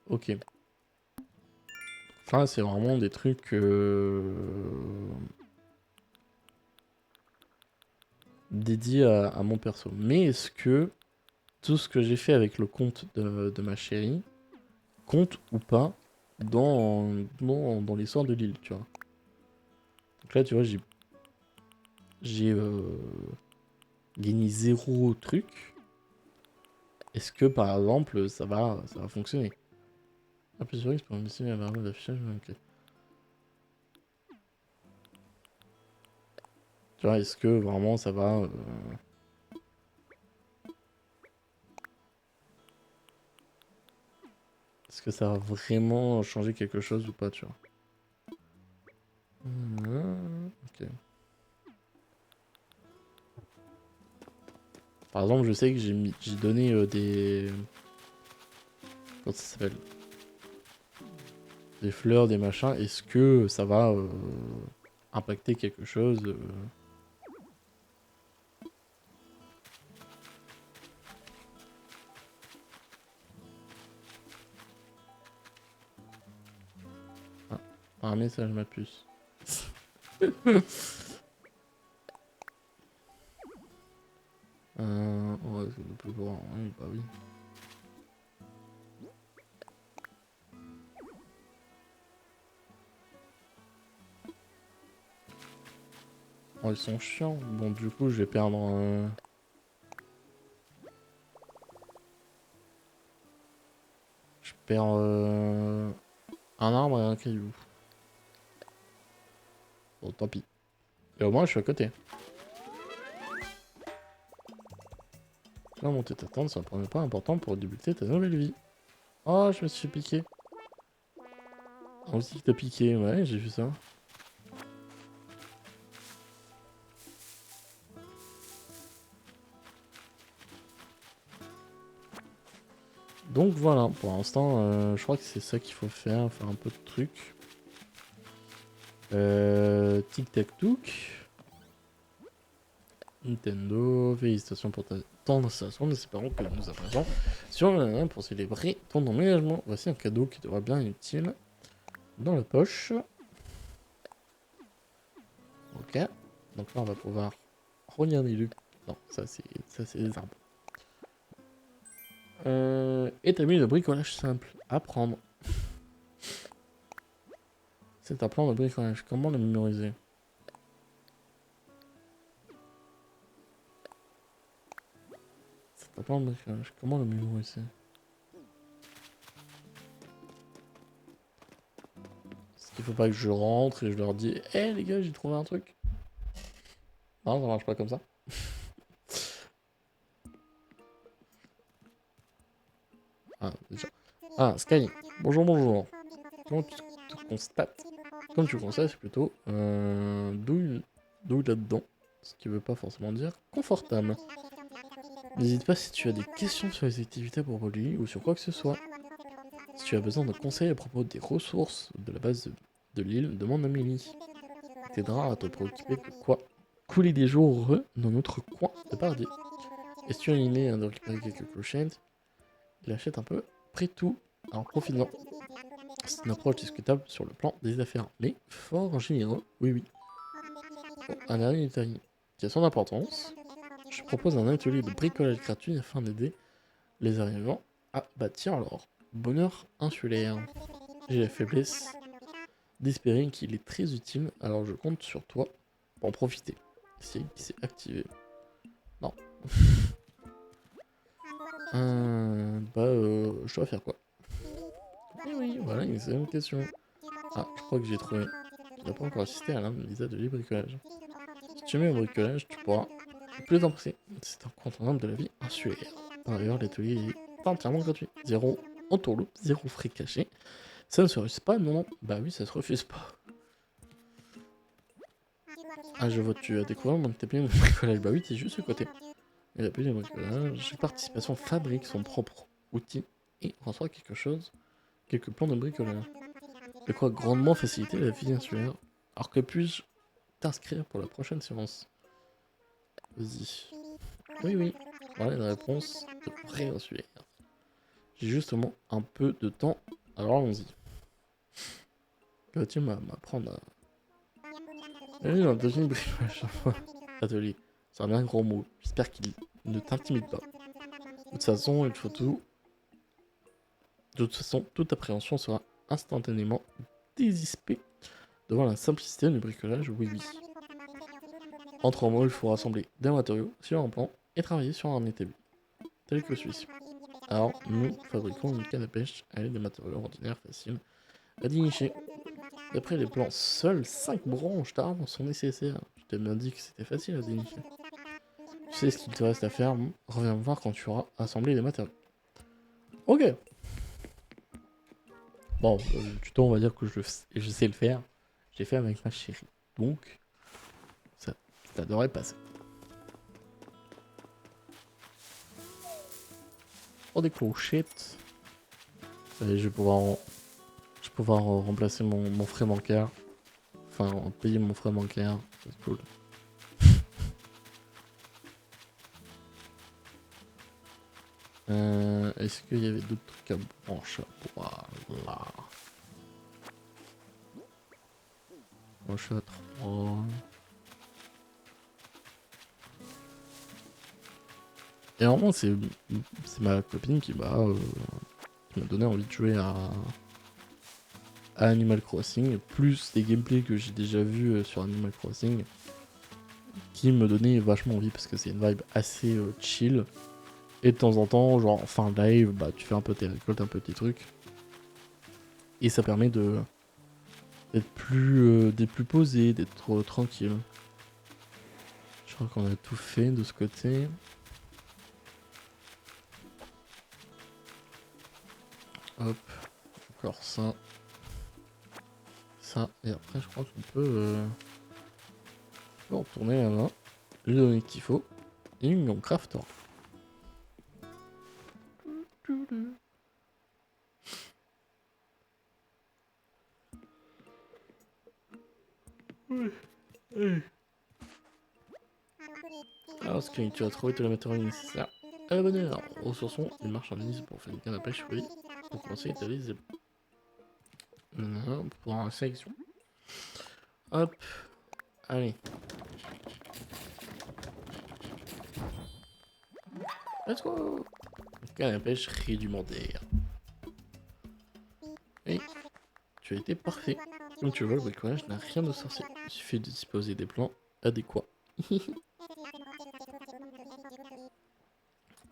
Ok. Ça, c'est vraiment des trucs dédiés à mon perso. Mais est-ce que tout ce que j'ai fait avec le compte de ma chérie compte ou pas dans l'histoire de l'île, tu vois? Donc là, tu vois, j'ai gagné 0 truc. Est-ce que par exemple ça va fonctionner? Ah, plus sur X pour me dessiner la variable d'affichage, ok. Tu vois, est-ce que vraiment ça va est-ce que ça va vraiment changer quelque chose ou pas, tu vois? Ok. Par exemple, je sais que j'ai donné des... Comment ça s'appelle? Des fleurs, des machins. Est-ce que ça va impacter quelque chose Ah, un message, ma puce. Ouais, c'est le plus grand. Oui, bah oui. Oh, ils sont chiants. Bon, du coup, je vais perdre... Je perds un arbre et un caillou. Bon, tant pis. Et au moins, je suis à côté. Tu vas monter ta tente, c'est un premier pas important pour débuter ta nouvelle vie. Oh, je me suis piqué. Ah, aussi que t'as piqué, ouais, j'ai vu ça. Donc voilà, pour l'instant, je crois que c'est ça qu'il faut faire un peu de trucs. Tic-tac-touc. Nintendo, félicitations pour ton installation, nous espérons que nous apparaissons sur le pour célébrer ton emménagement. Voici un cadeau qui devrait bien être utile. dans la poche. Ok. Donc là, on va pouvoir regarder le... Non, ça c'est les arbres. Établir le bricolage simple. Apprendre. C'est un plan de bricolage. Comment le mémoriser? C'est un plan de bricolage. Comment le mémoriser? Est-ce qu'il faut pas que je rentre et je leur dis hé les gars, j'ai trouvé un truc? Non, ça marche pas comme ça. Ah, déjà. Ah, Sky. Bonjour, bonjour. Comment tu constates? Comme tu constates, c'est plutôt douille là-dedans. Ce qui veut pas forcément dire confortable. N'hésite pas si tu as des questions sur les activités pour Rolly ou sur quoi que ce soit. Si tu as besoin de conseils à propos des ressources de la base de l'île, demande à Amélie. T'aidera à te préoccuper de quoi couler des jours heureux dans notre coin de paradis. Et si tu as une idée de récupérer quelques clochettes, il achète un peu près tout. Alors profite-en. C'est une approche discutable sur le plan des affaires, mais fort généreux, oui oui. Bon, un dernier détail qui a son importance. Je propose un atelier de bricolage gratuit afin d'aider les arrivants à bâtir leur bonheur insulaire. J'ai la faiblesse d'espérer qu'il est très utile, alors je compte sur toi pour en profiter. C'est qui s'est activé. Non. Je dois faire quoi? Oui, voilà, une excellente question. Ah, je crois que j'ai trouvé. Tu n'as pas encore assisté à l'un des ateliers bricolage. Si tu aimes le bricolage, tu pourras plus en passer. C'est un incontournable de la vie insulaire. Par ailleurs, l'atelier est entièrement gratuit. Zéro entourloupe, zéro frais cachés. Ça ne se refuse pas, non? Bah oui, ça se refuse pas. Ah, je vois, tu as découvert mon atelier de bricolage. Bah oui, t'es juste à côté. Et l'atelier de bricolage, chaque participation fabrique son propre outil et reçoit quelques plans de bricolage. De quoi grandement faciliter la vie insulaire. Alors que puis-je t'inscrire pour la prochaine séance? Vas-y. Oui, oui. Voilà la réponse de vrai insulaire. J'ai justement un peu de temps, alors allons-y. Vas-tu m'apprendre à... Oui, un deuxième bricolage. Atelier. C'est un bien gros mot. J'espère qu'il ne t'intimide pas. De toute façon, il faut tout... De toute façon, toute appréhension sera instantanément dissipée devant la simplicité du bricolage, oui oui. En 3 mots, il faut rassembler des matériaux sur un plan et travailler sur un établi, tel que celui-ci. Alors, nous fabriquons une canne à pêche avec des matériaux ordinaires faciles à dénicher. D'après les plans, seules 5 branches d'arbres sont nécessaires. Je t'ai bien dit que c'était facile à dénicher. Tu sais ce qu'il te reste à faire, reviens me voir quand tu auras assemblé les matériaux. Ok. Bon, le tuto, on va dire que je sais le faire. J'ai fait avec ma chérie. Donc, ça devrait passer. Oh, des clochettes. Allez, je vais pouvoir remplacer mon frais bancaire. Enfin, payer mon frais bancaire. C'est cool. Est-ce qu'il y avait d'autres trucs à brancher? Voilà. Moi, je suis à 3. Et vraiment, c'est ma copine qui m'a donné envie de jouer à Animal Crossing, plus des gameplays que j'ai déjà vus sur Animal Crossing, qui me donnaient vachement envie parce que c'est une vibe assez chill. Et de temps en temps, genre en fin de live, bah tu fais un peu tes récoltes, un peu tes trucs. Et ça permet d'être plus posé, d'être tranquille. Je crois qu'on a tout fait de ce côté. Hop, encore ça. Ça, et après je crois qu'on peut retourner là-bas, lui donner ce qu'il faut, et on craftera. Alors, ce que tu as trouvé tous les matériaux nécessaires à la bonne heure. Ressourçons une marchandise pour faire une canne à pêche, oui. Pour commencer, étaler les Pour la sélection. Hop. Allez. Let's go. Canne à pêche rudimentaire. Et tu as été parfait. Comme tu vois, le bricolage n'a rien de sorcier. Il suffit de disposer des plans adéquats.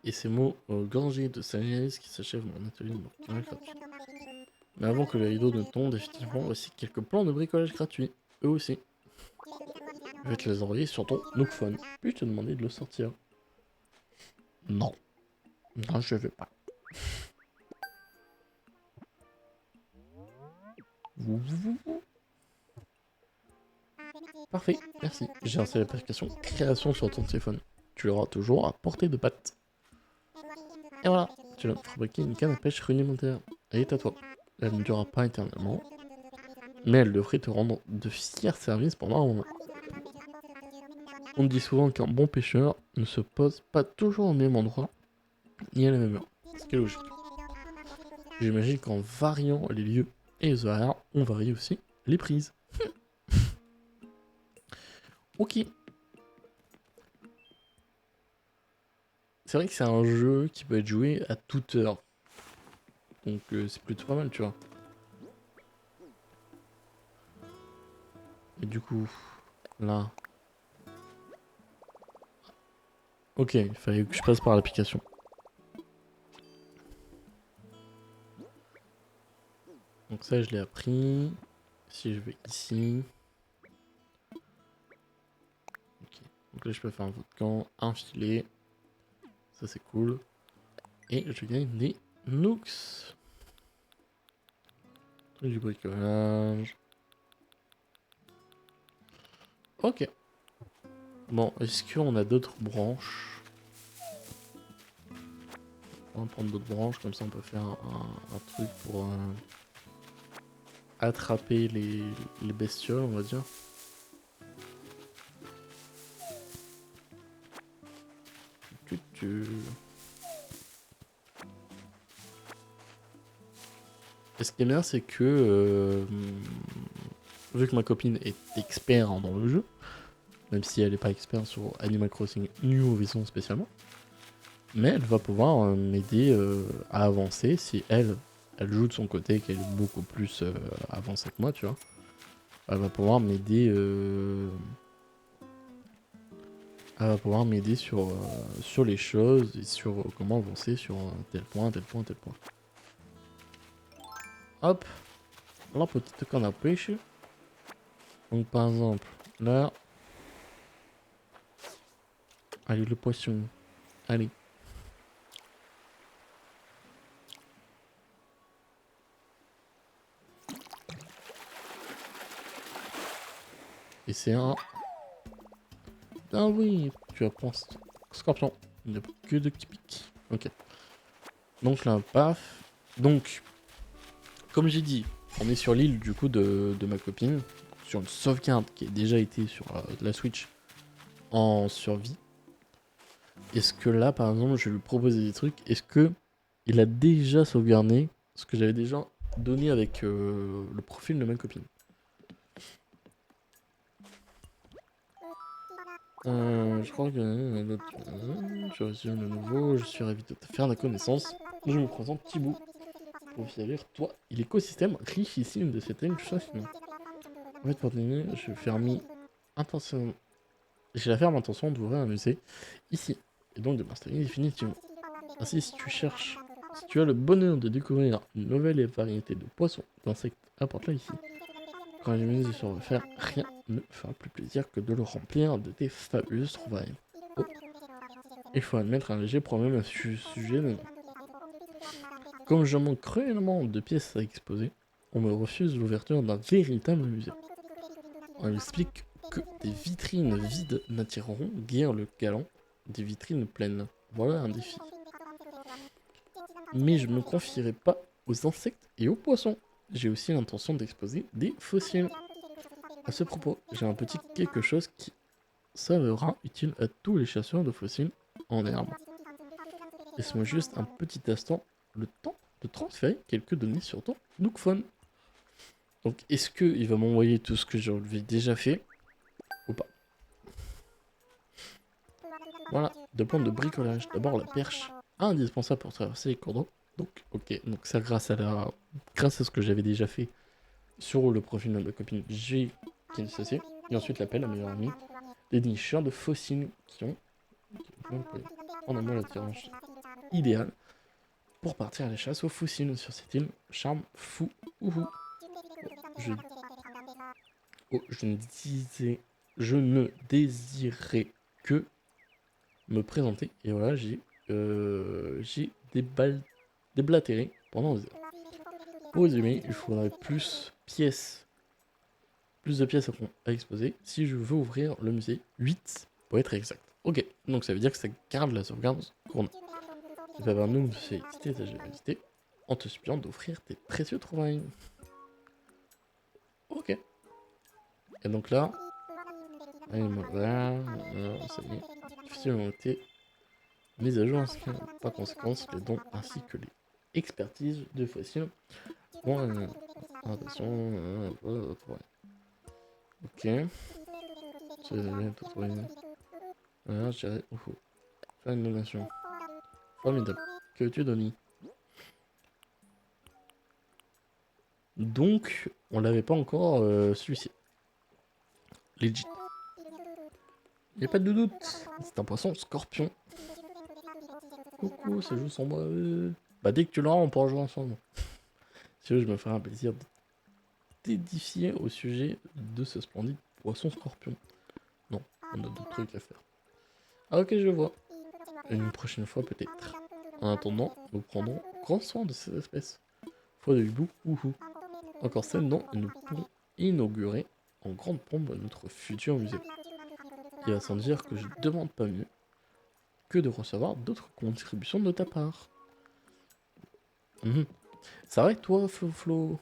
Et ces mots gorgés de sagesse qui s'achèvent mon atelier de bricolage gratuit. Mais avant que le rideau ne tombe définitivement, voici quelques plans de bricolage gratuits. Eux aussi. Je vais te les envoyer sur ton Nookphone. Puis-je te demander de le sortir? Non. Non, je vais pas. Parfait, merci. J'ai installé l'application création sur ton téléphone. Tu l'auras toujours à portée de patte. Et voilà, tu vas fabriquer une canne à pêche rudimentaire. Elle est à toi. Elle ne durera pas éternellement, mais elle devrait te rendre de fiers services pendant un moment. On dit souvent qu'un bon pêcheur ne se pose pas toujours au même endroit, ni à la même heure. Ce qui est logique. J'imagine qu'en variant les lieux et les horaires, on varie aussi les prises. Ok. C'est vrai que c'est un jeu qui peut être joué à toute heure. Donc c'est plutôt pas mal, tu vois. Et du coup, là... Ok, il fallait que je passe par l'application. Donc ça, je l'ai appris. Si je vais ici... Ok. Donc là, je peux faire un volcan, un filet. Ça, c'est cool. Et je gagne des nooks. Truc du bricolage. Ok. Bon, est-ce qu'on a d'autres branches? On va prendre d'autres branches, comme ça on peut faire un truc pour attraper les bestioles, on va dire. Et ce qui est bien, c'est que vu que ma copine est experte dans le jeu, même si elle n'est pas experte sur Animal Crossing New Horizons spécialement, mais elle va pouvoir m'aider à avancer si elle joue de son côté, qu'elle est beaucoup plus avancée que moi, tu vois. Elle va pouvoir m'aider sur les choses et sur comment avancer sur tel point, tel point, tel point. Hop, la petite canne à pêche. Donc par exemple, là... Allez, le poisson. Allez. Et c'est un... Ah oui, tu apprends scorpion. Il n'y a pas que de qui pique. Ok. Donc là, paf. Donc, comme j'ai dit, on est sur l'île du coup de ma copine. Sur une sauvegarde qui a déjà été sur la Switch en survie. Est-ce que là, par exemple, je vais lui proposer des trucs. Est-ce que il a déjà sauvegardé ce que j'avais déjà donné avec le profil de ma copine? Je crois que je résume de nouveau. Je suis ravi de te faire la connaissance. Je me présente Thibaut. Pour vous toi, l'écosystème richissime de cette île fascinante. En fait, pour terminer, j'ai la ferme intention d'ouvrir un musée ici, et donc de m'installer définitivement. Ainsi, si tu as le bonheur de découvrir une nouvelle variété de poissons, d'insectes, apporte-la ici. Quand les musées sont refaits, rien ne fera plus plaisir que de le remplir de tes fabuleuses trouvailles. Oh. Il faut admettre un léger problème à ce sujet. Comme je manque cruellement de pièces à exposer, on me refuse l'ouverture d'un véritable musée. On m'explique que des vitrines vides n'attireront guère le galant des vitrines pleines. Voilà un défi. Mais je ne me confierai pas aux insectes et aux poissons. J'ai aussi l'intention d'exposer des fossiles. À ce propos, j'ai un petit quelque chose qui s'avérera utile à tous les chasseurs de fossiles en herbe. Laisse-moi juste un petit instant le temps de transférer quelques données sur ton Nookphone. Donc, est-ce qu'il va m'envoyer tout ce que j'avais déjà fait ou pas? Voilà, 2 points de bricolage. D'abord, la perche indispensable pour traverser les cours d'eau. Donc, ok, donc ça, grâce à ce que j'avais déjà fait sur le profil de ma copine, j'ai qui est associé. Et ensuite, l'appel à meilleure amie. Des nicheurs de fossiles qui ont en amont l'attirance idéale pour partir à la chasse aux fossiles sur cette île. Charme fou. Ouhou. Je... Oh, je ne désirais que me présenter. Et voilà, j'ai déblatéré pendant des heures. Pour résumer, il faudrait plus de pièces à exposer si je veux ouvrir le musée. 8 pour être exact. Ok, donc ça veut dire que ça garde la sauvegarde courante. Tu vas avoir nous visiter ta généralité en te suppliant d'offrir tes précieux trouvailles. Ok. Et donc là, voilà, ça y est. Difficile à noter. Mise à jour ainsi que par conséquence les dons ainsi que les expertises de fossiles. Bon, attention, ok. Je vais tout trouver. Voilà, je dirais. Faire une donation. Formidable. Que veux-tu donner? Donc, on l'avait pas encore celui-ci. Legit. Il n'y a pas de doute. C'est un poisson scorpion. Coucou, ça joue sans moi. Bah, dès que tu l'auras, on pourra jouer ensemble. Si je me ferai un plaisir de t'édifier au sujet de ce splendide poisson scorpion. Non, on a d'autres trucs à faire. Ah, ok, je vois. Une prochaine fois, peut-être. En attendant, nous prendrons grand soin de ces espèces. Foi de hibou, ouhou. Encore celle dont nous pourrons inaugurer en grande pompe notre futur musée. Il va sans dire que je ne demande pas mieux que de recevoir d'autres contributions de ta part. C'est vrai que toi, Flo...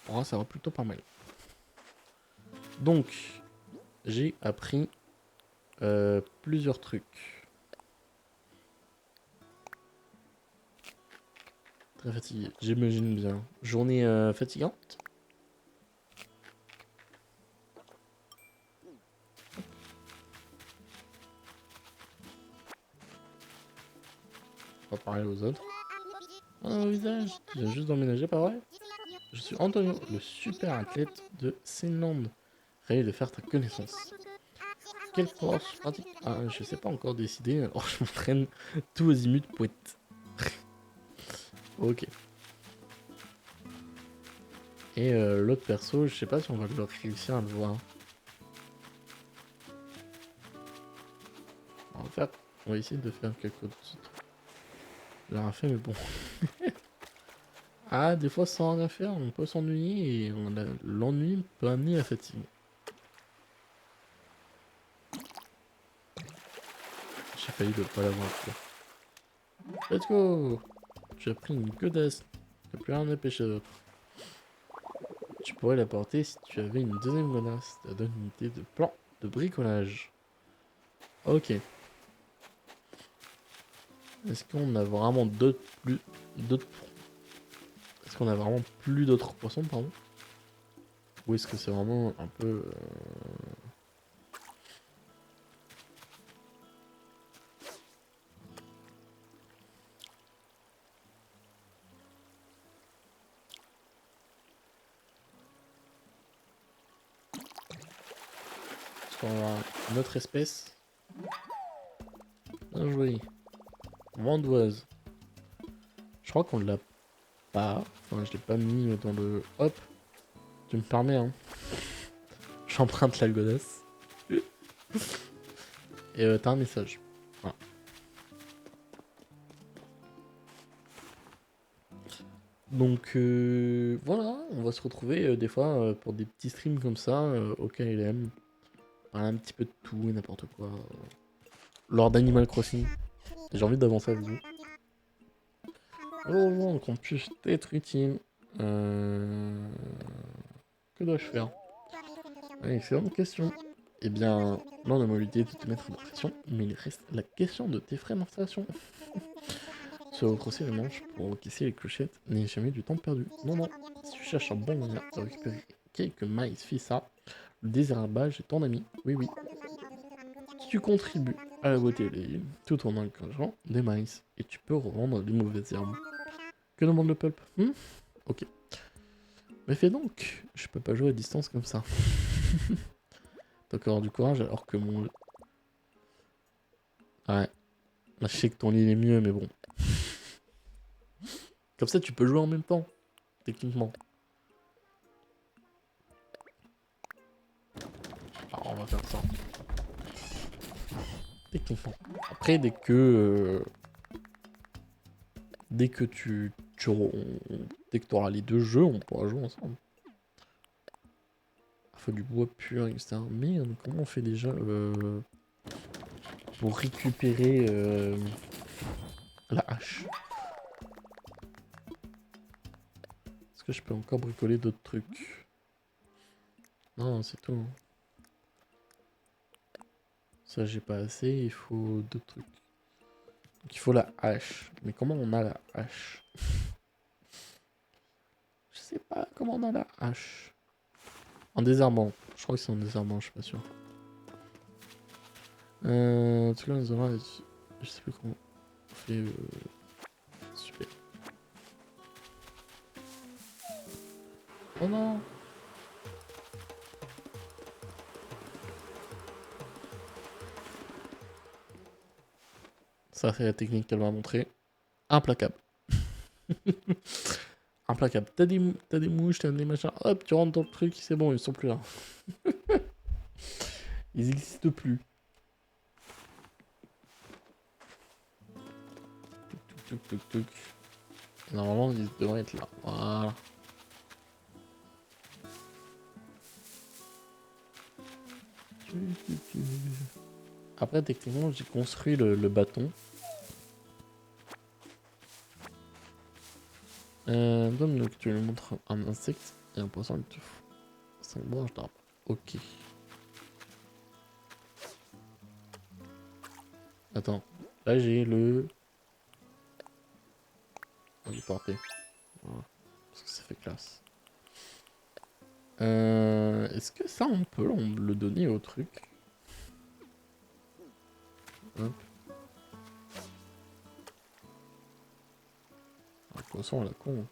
Oh, ça va plutôt pas mal. Donc, j'ai appris plusieurs trucs. Très fatigué, j'imagine bien. Journée fatigante. On va parler aux autres. Oh, visage, tu viens juste d'emménager, pas vrai? Je suis Antonio, le super athlète de Sealand. Ravi de faire ta connaissance. Quelle force pratique? Ah, je sais pas encore décidé, alors je m'entraîne tout azimut pour être... Ok. Et l'autre perso, je sais pas si on va réussir à le voir. On va essayer de faire quelque chose. J'ai rien fait, mais bon. Ah, des fois sans rien faire, on peut s'ennuyer et l'ennui peut amener la fatigue. J'ai failli ne pas l'avoir fait. Let's go! J'ai pris une godasse. T'as plus rien à pêcher d'autre. Tu pourrais la porter si tu avais une deuxième godasse. Ça donne une idée de plan de bricolage. Ok. Est-ce qu'on a vraiment Est-ce qu'on a vraiment plus d'autres poissons, pardon? Ou est-ce que c'est vraiment un peu... Est-ce qu'on va avoir une autre espèce? Bien joué. Vandoise. Je crois qu'on l'a pas. Enfin, je l'ai pas mis dans le... Hop. Tu me permets, hein. J'emprunte la godasse. Et t'as un message. Voilà. Donc voilà, on va se retrouver des fois pour des petits streams comme ça au KLM. Parler un petit peu de tout et n'importe quoi. Lors d'Animal Crossing. J'ai envie d'avancer avec vous. Oh, qu'on puisse être utile. Que dois-je faire? Excellente question. Eh bien, là on a l'idée de te mettre de pression, mais il reste la question de tes frais d'installation. se retrousser les manches pour encaisser les clochettes n'est jamais du temps perdu. Non, non, si tu cherches un bon moyen de récupérer quelques maïs, fais ça. Le désherbage est ton ami. Oui, oui. Tu contribues à la beauté de la ville tout en encourageant des maïs. Et tu peux revendre les mauvaises herbes. Que demande le pulp? Ok. Mais fais donc. Je peux pas jouer à distance comme ça. T'as encore du courage alors que mon... Ouais. Je sais que ton lit est mieux, mais bon. Comme ça, tu peux jouer en même temps. Techniquement. Alors, on va faire ça. Techniquement. Après, dès que dès que tu auras les deux jeux, on pourra jouer ensemble. Il faut du bois pur, etc. Mais comment on fait déjà pour récupérer la hache? Est-ce que je peux encore bricoler d'autres trucs? Non, c'est tout. Ça, j'ai pas assez. Il faut d'autres trucs. Donc, il faut la hache. Mais comment on a la hache? Je sais pas comment on a la hache. En désarmant. Je crois que c'est en désarmant, je suis pas sûr. En tout cas, je sais plus comment on fait. Super. Oh non! Ça, c'est la technique qu'elle m'a montré. Implacable. Implacable. T'as des mouches, t'as des machins. Hop, tu rentres dans le truc, c'est bon, ils sont plus là. Ils n'existent plus. Touc, touc, touc, touc. Normalement, ils devraient être là. Voilà. Après, techniquement, j'ai construit le bâton. Donc, tu lui montres un insecte et un poisson, il te faut 5 branches d'arbre. Ok. Attends, là j'ai le... On est porté. Voilà. Parce que ça fait classe. Est-ce que ça on peut le donner au truc? Hop. Ah, poisson à la con.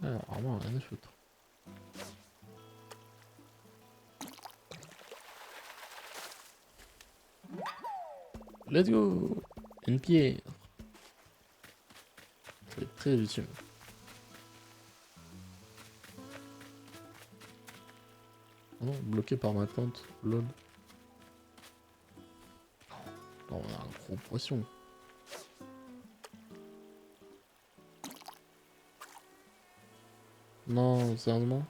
Ah, vraiment rien à foutre. Let's go! Une pierre. Ça va être très utile. Oh non, bloqué par ma tente. Lol. Oh, on a un gros poisson. Non, sérieusement?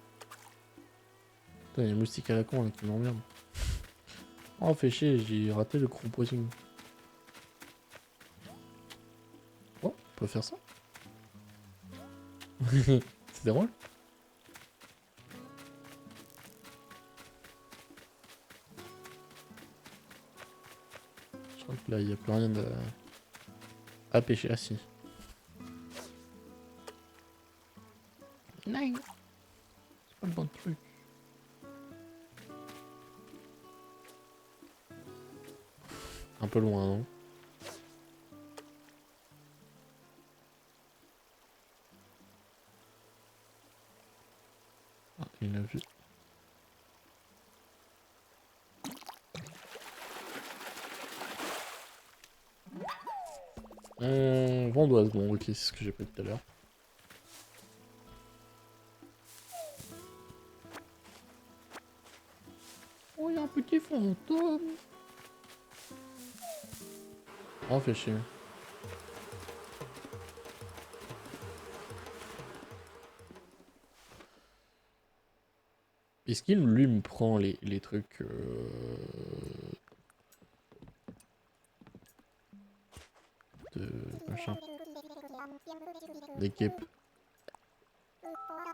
Putain, il y a un moustique à la con là, qui m'emmerde. Oh, fait chier, j'ai raté le gros poisson. Oh, on peut faire ça? C'est drôle. Je crois que là, il n'y a plus rien à pêcher. Ah si. Non. C'est pas le bon truc. Un peu loin, non? Ah, il l'a vu. Vendoise, bon ok, c'est ce que j'ai pris tout à l'heure. Oh, il y a un petit fantôme. Oh, fait chier. Est-ce qu'il, lui, me prend les trucs... de machin. Des capes.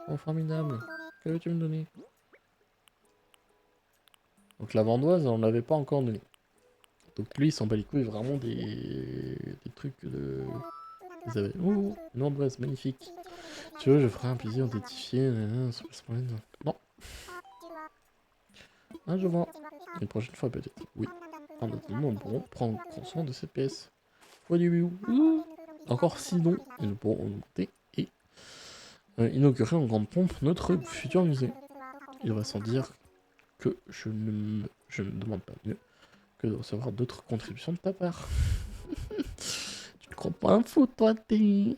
Oh, formidable. Que veux-tu me donner? Donc la vendoise, on l'avait pas encore donné. Donc lui, il s'en bat les couilles vraiment des trucs de... Vous avez... Ouh, une vendoise, magnifique. Tu veux, je ferai un plaisir d'édifier... Non. Ah, je vois. Une prochaine fois peut-être. Oui. En attendant, nous pourrons prendre soin de cette pièce. Encore 6 dons, et nous pourrons augmenter et inaugurer en grande pompe notre futur musée. Il va sans dire que je ne demande pas mieux que de recevoir d'autres contributions de ta part. Tu ne crois pas un fou, toi, t'es...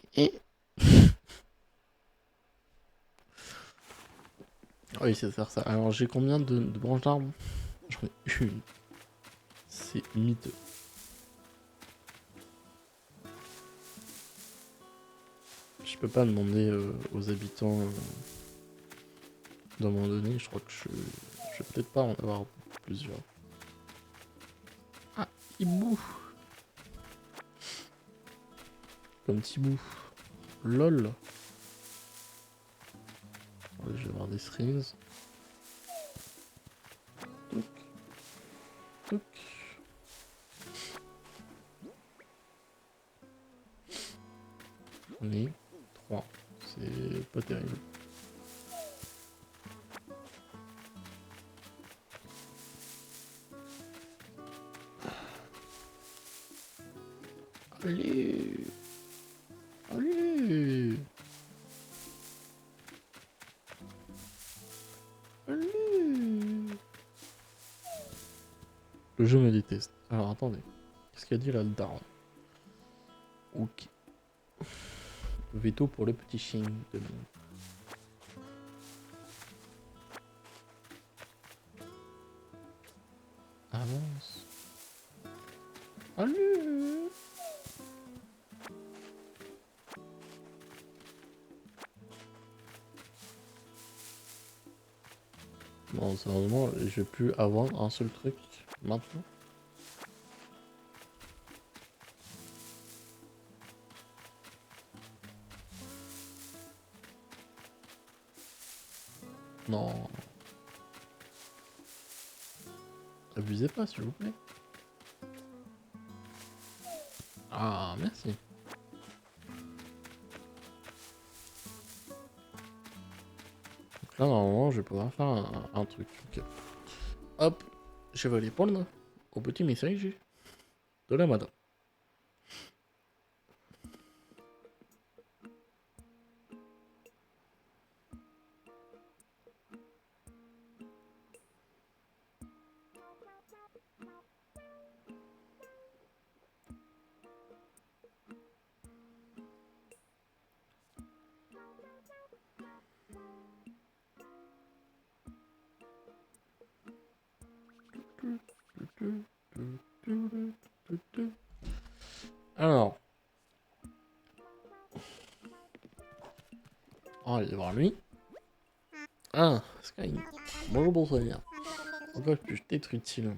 Oui, c'est faire ça. Alors, j'ai combien de branches d'arbres? J'en ai une. C'est miteux. Je peux pas demander aux habitants d'un moment donné. Je crois que je vais peut-être pas en avoir plusieurs. Ah, hibou. Comme Tibou. LOL. Allez, je vais avoir des strings. Touc. Touc. On est 3. C'est pas terrible. Allez. Allez. Allez. Le jeu me déteste. Alors attendez. Qu'est-ce qu'a dit là le daron? Ok. Veto pour le petit chien de nous. Avance. Allez. Bon, sérieusement, je vais plus avoir un seul truc maintenant. Non. Abusez pas, s'il vous plaît. Ah, merci. Donc là, normalement, je vais pouvoir faire un truc. Okay. Hop, je vais répondre au petit message de la madame. Alors. On va aller voir lui. Ah, Sky. Bonjour, bonsoir. Pourquoi puis-je être utile?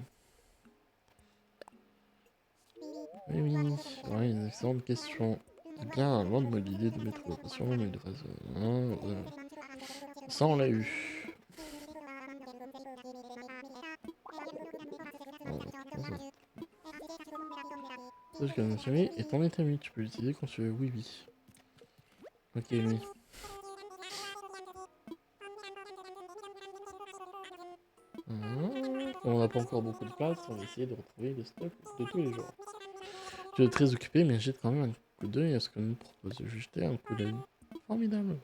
Oui, oui, ouais, une excellente question. Eh bien, loin de moi l'idée de mettre l'opération, mais de façon... Ça, on l'a eu. Sache que notre ami est en état mis. Tu peux l'utiliser quand tu veux. Oui, oui. Ok, oui. Comme on n'a pas encore beaucoup de place, on va essayer de retrouver le stock de tous les jours. Je suis très occupé, mais jette quand même un coup d'œil à ce que nous propose de jeter un coup d'œil. Formidable.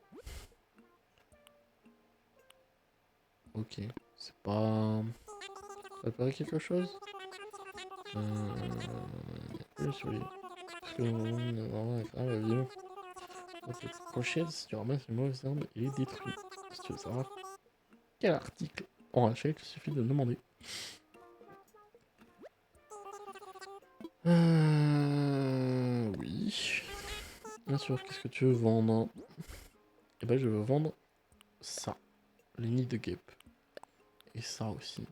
Ok, c'est pas... Ça paraît quelque chose sur les... Parce que vraiment, l'avion... Cette pochette, si tu ramasses une mauvaise arme, il est détruit. Si tu veux savoir quel article on rachète, il suffit de demander. Oui. Bien sûr, qu'est-ce que tu veux vendre? Eh ben, je veux vendre ça. Les nids de guêpes. Et ça aussi.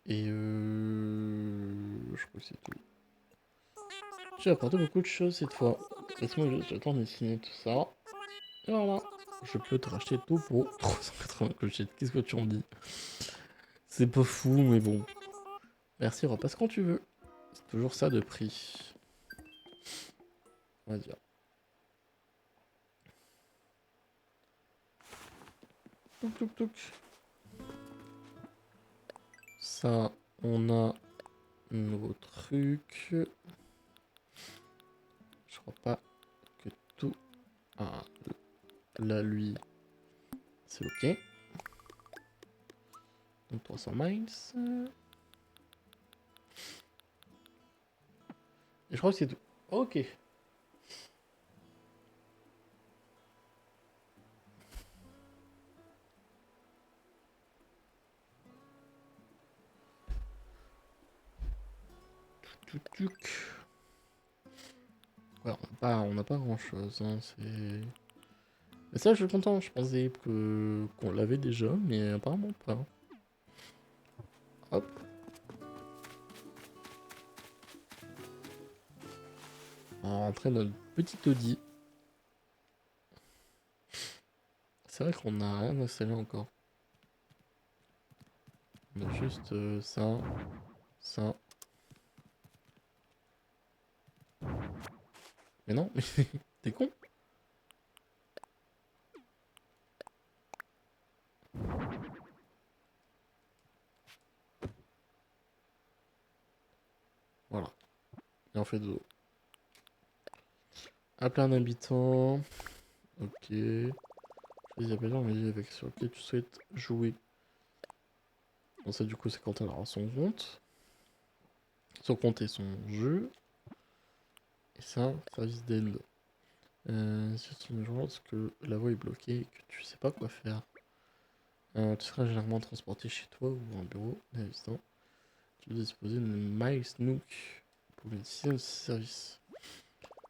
Et je crois que c'est tout. J'ai apporté beaucoup de choses cette fois. Laisse-moi juste le temps de dessiner tout ça. Et voilà. Je peux te racheter tout pour 380 clochettes. Qu'est-ce que tu en dis? C'est pas fou, mais bon. Merci, repasse quand tu veux. C'est toujours ça de prix. On va dire. Touc, touc, touc. Ça, on a un nouveau truc. Je crois pas que tout... Ah, là, lui, c'est ok. Donc 300 miles. Et je crois que c'est tout. Ok. Tuc. Ouais, on n'a pas grand chose. Hein, c'est... Mais ça, je suis content. Je pensais qu'on l'avait déjà, mais apparemment pas. Hop. On va rentrer dans notre petit Audi. C'est vrai qu'on n'a rien installé encore. On a juste ça. Ça. Mais non, mais t'es con. Voilà. Et on fait de l'eau. À plein d'habitants. Ok. Choisis appellant mais avec sur lequel tu souhaites jouer. Bon, ça, du coup, c'est quand elle aura son compte. Son compte et son jeu. Et ça, service d'aide. Si tu me joins parce que la voie est bloquée et que tu sais pas quoi faire. Tu seras généralement transporté chez toi ou en bureau d'investissement. Tu dois disposer d'une Miles Nook pour bénéficier de ce service.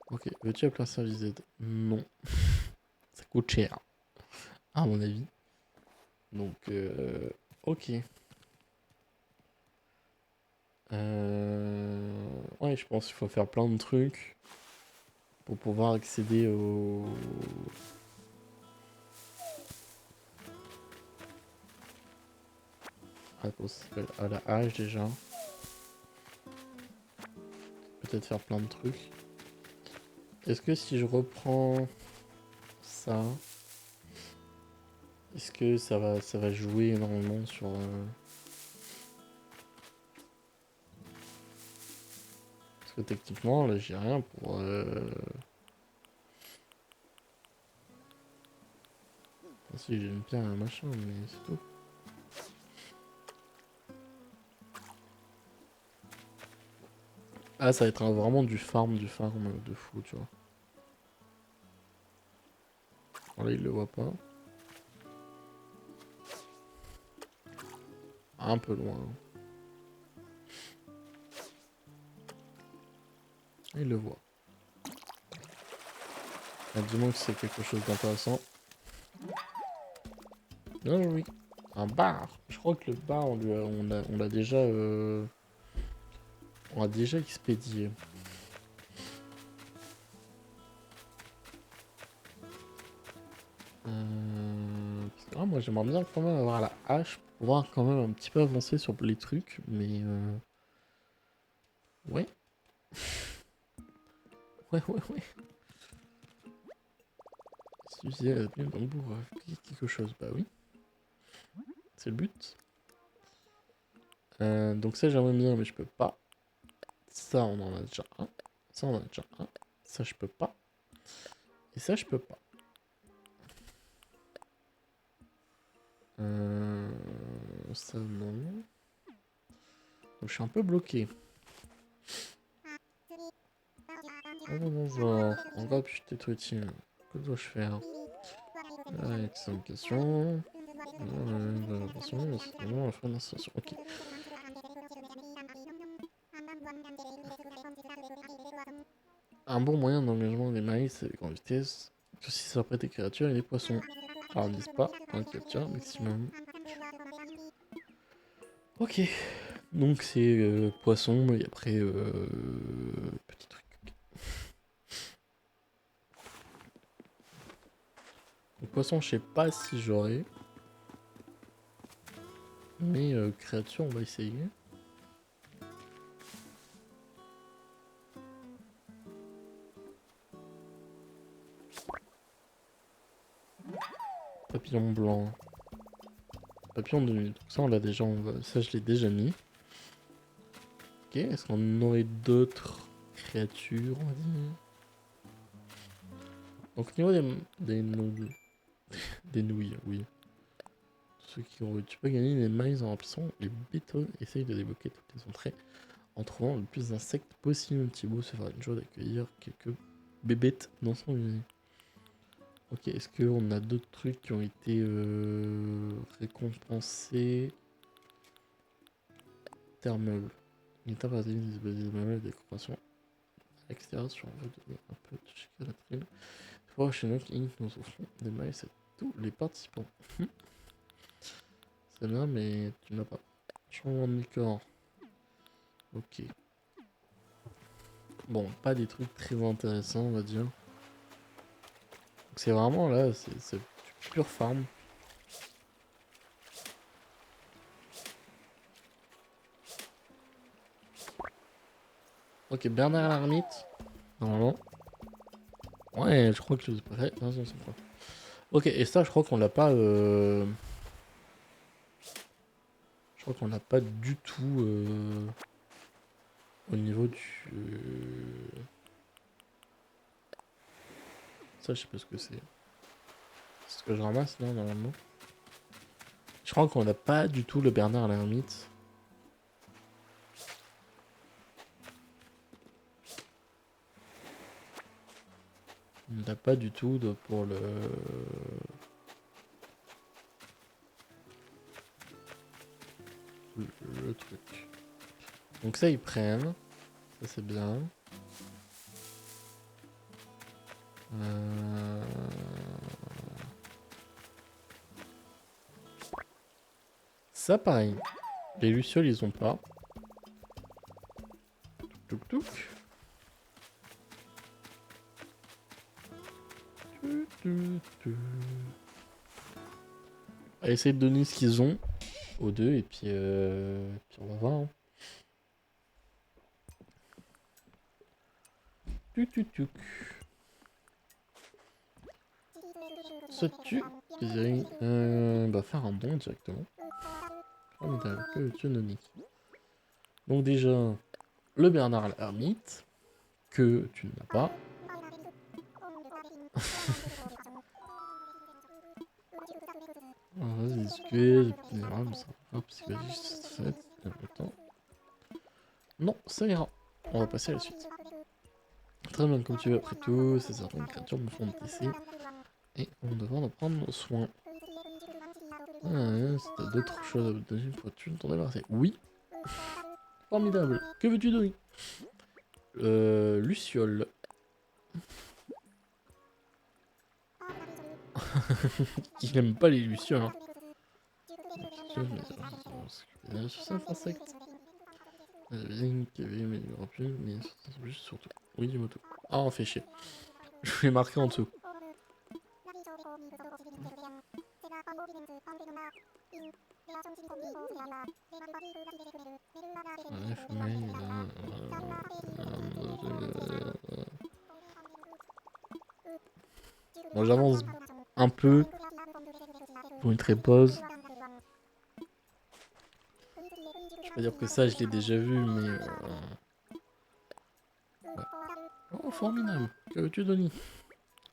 Ok, veux-tu appeler un service d'aide? Non. Ça coûte cher, à mon avis. Donc, ok. Ouais, je pense qu'il faut faire plein de trucs pour pouvoir accéder au... à la hache déjà. Peut-être faire plein de trucs. Est-ce que si je reprends ça, est-ce que ça va jouer énormément sur... Parce que techniquement, là, j'ai rien pour... Si j'ai une pierre et un machin, mais c'est tout. Ah, ça va être vraiment du farm de fou, tu vois. Bon, là, il le voit pas. Un peu loin. Il le voit. Ah, dis-moi que c'est quelque chose d'intéressant. Non, oui. Un bar. Je crois que le bar, on l'a déjà... On l'a déjà expédié. Moi, j'aimerais bien quand même avoir la hache pour pouvoir quand même un petit peu avancer sur les trucs, mais... Ouais. Ouais. Si tu disais pour quelque chose, bah oui. C'est le but. Donc ça, j'aimerais bien, mais je peux pas. Ça, on en a déjà un. Ça, on en a déjà un. Ça, je peux pas. Et ça, je peux pas. Ça, non. Donc, je suis un peu bloqué. Bonjour. Encore plus tes trucs. Que dois-je faire? Exclamation. Ok. Un bon moyen d'engagement des maïs avec en vitesse, ceci s'apprête des créatures et des poissons. Alors n'est-ce pas un capture maximum. Ok. Donc c'est poisson et après petit truc. Donc poisson, je sais pas si j'aurai. Mais créature, on va essayer. Papillon blanc. Papillon de nuit. Donc ça, on l'a déjà. Ça, je l'ai déjà mis. Ok, est-ce qu'on aurait d'autres créatures, on va dire. Donc au niveau des nouilles, oui. Ceux qui ont tu peux gagner les mailles en rapissant les bétons. Essaye de débloquer toutes les entrées en trouvant le plus d'insectes possible. Thibaut se fera une joie d'accueillir quelques bébêtes dans son musée. Ok, est-ce qu'on a d'autres trucs qui ont été récompensés? Terre meuble. Une étape à des meubles des corporations à l'extérieur sur un peu de chica latrine. Fois chez nous, nous offrons des mailles à tous les participants. C'est bien, mais tu n'as pas. Changement de décor. Ok. Bon, pas des trucs très intéressants, on va dire. Donc c'est vraiment là, c'est pure farm. Ok, Bernard l'ermite. Normalement. Ouais, je crois que je sais pas. Ouais, non, c'est pas. Ok, et ça, je crois qu'on l'a pas. Je crois qu'on l'a pas du tout au niveau du. Ça, je sais pas ce que c'est. C'est ce que je ramasse, non, normalement. Je crois qu'on n'a pas du tout le Bernard l'ermite. On n'a pas du tout pour le truc. Donc ça, ils prennent. Ça, c'est bien. Ça, pareil. Les lucioles, ils ont pas. Touk touk. On va essayer de donner ce qu'ils ont aux deux et puis on va voir. Hein. Tuc. Sautes-tu bah faire un don directement. Formidable, que veux-tu donner? Donc déjà, le Bernard l'ermite, que tu n'as pas. Vas-y, SQL, non, ça ira. On va passer à la suite. Très bien, comme tu veux, après tout, ces certaines créatures me font décès. Et on devra en prendre soin. Si t'as d'autres choses à me donner, pourrais-tu t'en débarrasser? Oui. Formidable. Que veux-tu donner? Luciole. Qui n'aime pas les lucioles, hein. Insecte. Mais surtout. Oui, dis-moi tout. Ah, on fait chier. Je vais marquer en dessous. Bon, j'avance un peu pour une trépose. Je peux dire que ça, je l'ai déjà vu, mais... Ouais. Oh, formidable. Que veux-tu donner?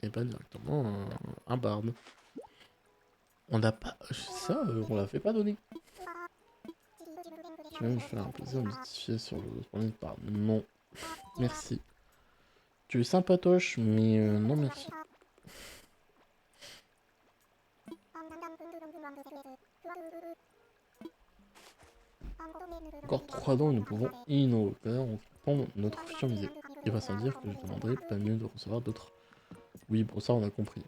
Et pas directement un barbe. On n'a pas... Ça, on l'a fait pas donner. Tu veux me faire un plaisir de me justifier sur le premier barbe? Non. Merci. Tu es sympatoche, mais non merci. Encore 3 dents et nous pouvons innover en prendre notre futur musée. Il va sans dire que je demanderai pas mieux de recevoir d'autres. Oui, bon, ça on a compris.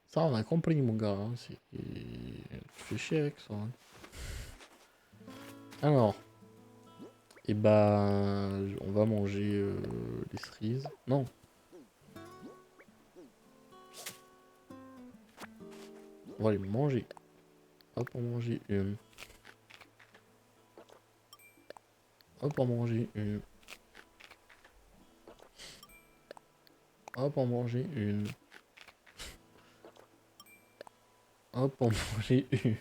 Ça on a compris, mon gars. Hein. Tu fais chier avec ça. Hein. Alors. Et bah. On va manger les cerises. Non. On va les manger. Hop, en manger une. Hop, en manger une. Hop, en manger une. Hop, en manger une.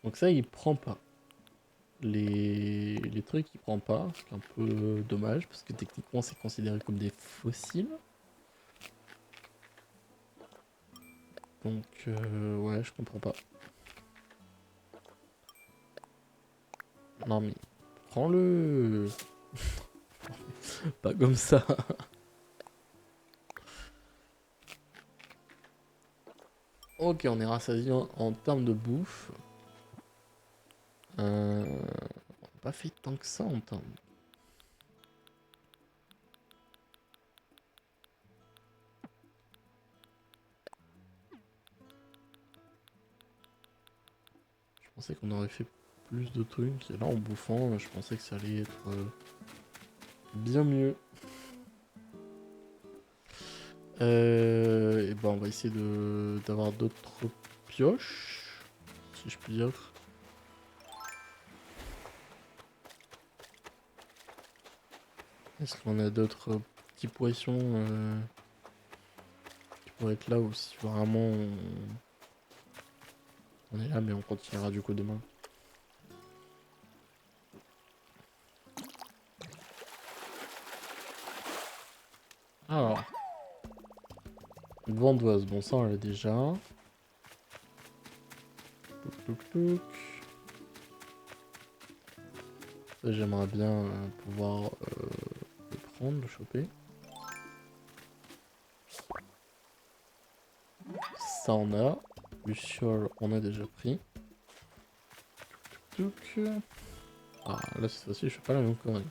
Donc ça, il prend pas. Les trucs, il prend pas. Ce qui est un peu dommage, parce que techniquement, c'est considéré comme des fossiles. Donc, ouais, je comprends pas. Non mais, prends-le. Pas comme ça. Ok, on est rassasié en termes de bouffe. On n'a pas fait tant que ça en termes. Je pensais qu'on aurait fait plus de trucs. Et là, en bouffant, je pensais que ça allait être bien mieux. Et ben, on va essayer d'avoir d'autres pioches, si je puis dire. Est-ce qu'on a d'autres petits poissons qui pourraient être là ou si vraiment on est là mais on continuera du coup demain. Alors, une vendoise, bon ça on l'a déjà. Touc, touc, touc. Ça j'aimerais bien pouvoir le prendre, le choper. Ça on a. Luciole on a déjà pris. Touc, touc. Ah là cette fois-ci je fais pas la même connerie.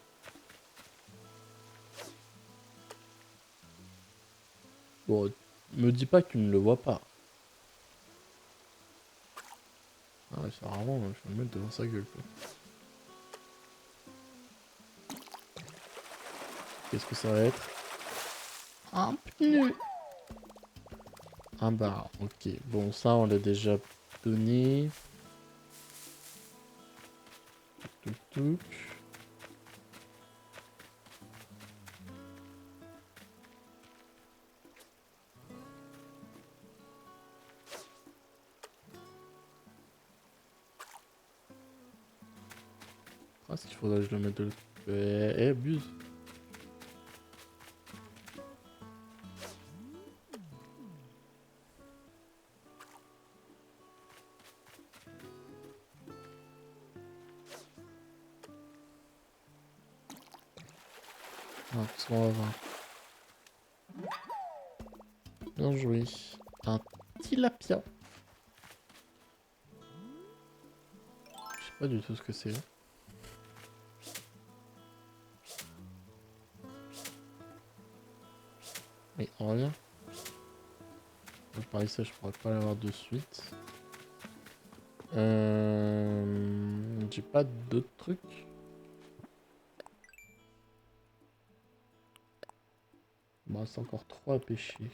Bon, me dis pas que tu ne le vois pas. Ah ouais, c'est vraiment, je vais le mettre devant sa gueule quoi. Qu'est-ce que ça va être? Un pneu. Un bar, ok. Bon, ça, on l'a déjà donné. Touc, touc. Ah, est-ce qu'il faudrait que je le mette de l'autre? Abuse. Ah, qu'est-ce qu'on va voir? Bien joué. Un tilapia. Je sais pas du tout ce que c'est. Oui, on revient. Pareil, ça, je pourrais pas l'avoir de suite. J'ai pas d'autres trucs. Bon, c'est encore 3 à pêcher.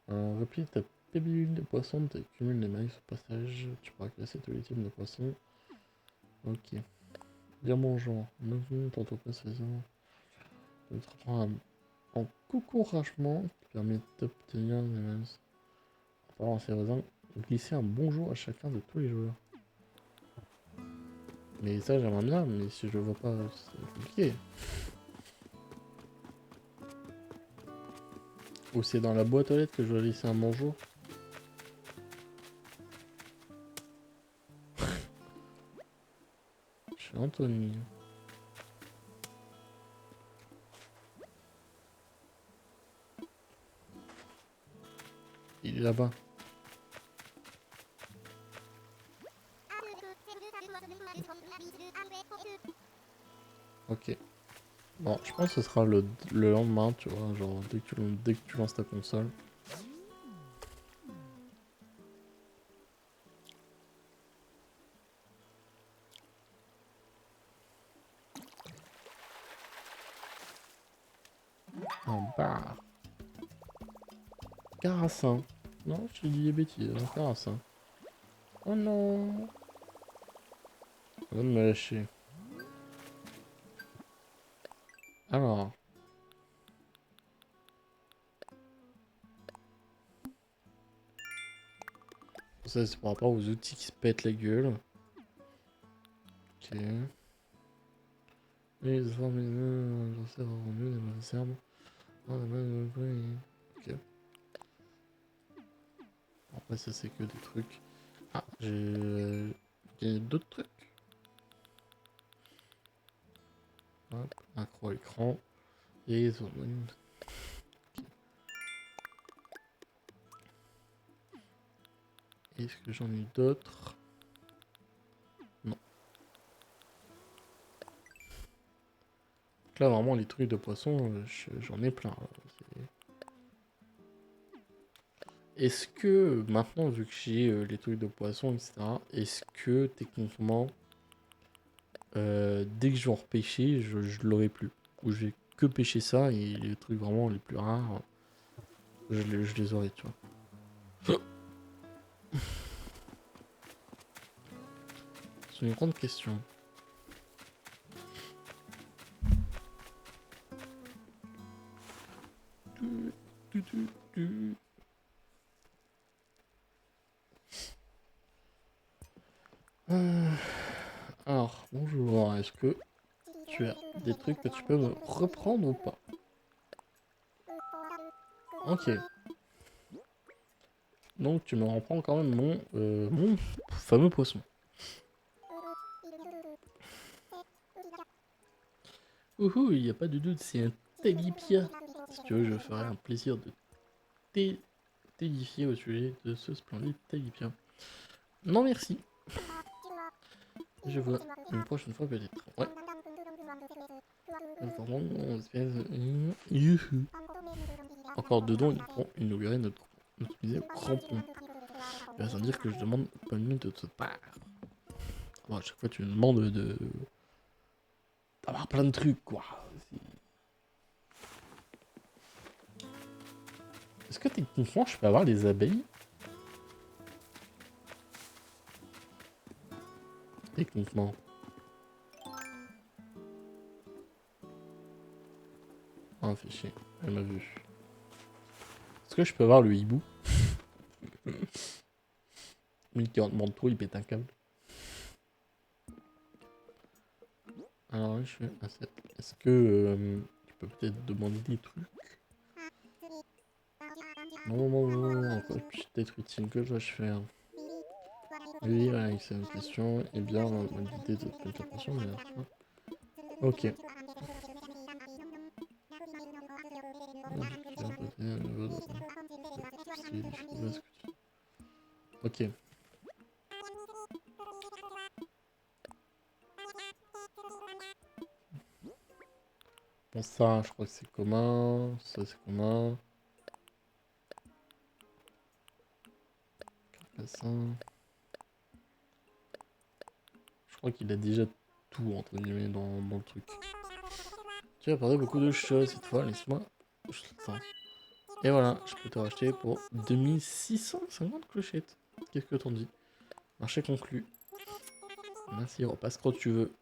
Replie ta pébule de poisson, tu accumules les mailles au passage. Tu pourras classer tous les types de poissons. Ok. Bien mon genre. 9 minutes en tout cas, c'est ça. Tu te reprends en encouragement qui permet d'obtenir les mailles. En parlant à ces voisins, glisser un bonjour à chacun de tous les joueurs. Mais ça, j'aimerais bien, mais si je le vois pas, c'est compliqué. Ou c'est dans la boîte aux lettres que je dois laisser un bonjour. Chez Anthony. Il est là-bas. Ok. Bon, je pense que ce sera le lendemain, tu vois, genre dès que tu lances ta console. Un bar. Carassin. Non, je t'ai dit des bêtises, on fera ça. Oh non. On va me lâcher. Alors. Ça, c'est par rapport aux outils qui se pètent la gueule. Ok. Les formes, j'en sais vraiment mieux, les mauvais sermes. Ok. Après, ça, c'est que des trucs. Ah, j'ai gagné d'autres trucs. Hop, accro écran. Et les hormones. Est-ce que j'en ai d'autres? Non. Donc là, vraiment, les trucs de poisson, j'en ai plein. Là. Est-ce que, maintenant, vu que j'ai les trucs de poisson, etc., est-ce que, techniquement, dès que je vais en repêcher, je l'aurai plus? Ou je vais que pêcher ça, et les trucs vraiment les plus rares, je les aurai, tu vois. C'est une grande question. Tu, tu. Alors, bonjour, est-ce que tu as des trucs que tu peux me reprendre ou pas? Ok. Donc tu me reprends quand même mon fameux poisson. Ouhou, il n'y a pas de doute, c'est un Telipia. Si tu veux, je ferai un plaisir de t'édifier au sujet de ce splendide Telipia. Non merci. Je vois une prochaine fois peut-être. Ouais. Youhou. Encore dedans, ils pourront inaugurer notre musée crampon. Ça veut dire que je demande pas une minute de te part. Bon, à chaque fois, tu me demandes d'avoir plein de trucs, quoi. Est-ce que techniquement, je peux avoir les abeilles? Techniquement. Ah, fait chier. Elle m'a vu. Est-ce que je peux avoir le hibou? Lui qui en demande trop, il pète un câble. Alors là, je fais accept. Est-ce que tu peux peut-être demander des trucs? Non, encore peut-être utile que dois-je faire? Oui, voilà, c'est une question. Eh bien, on m'a l'idée de toute attention, mais... Ok. Ok. Bon, ça, je crois que c'est commun. Ça, c'est commun. Carcassin. Je crois qu'il a déjà tout, entre guillemets, dans le truc. Tu as parlé beaucoup de choses cette fois, laisse-moi. Et voilà, je peux te racheter pour 2650 clochettes. Qu'est-ce que t'en dis? Marché conclu. Merci, repasse quand tu veux.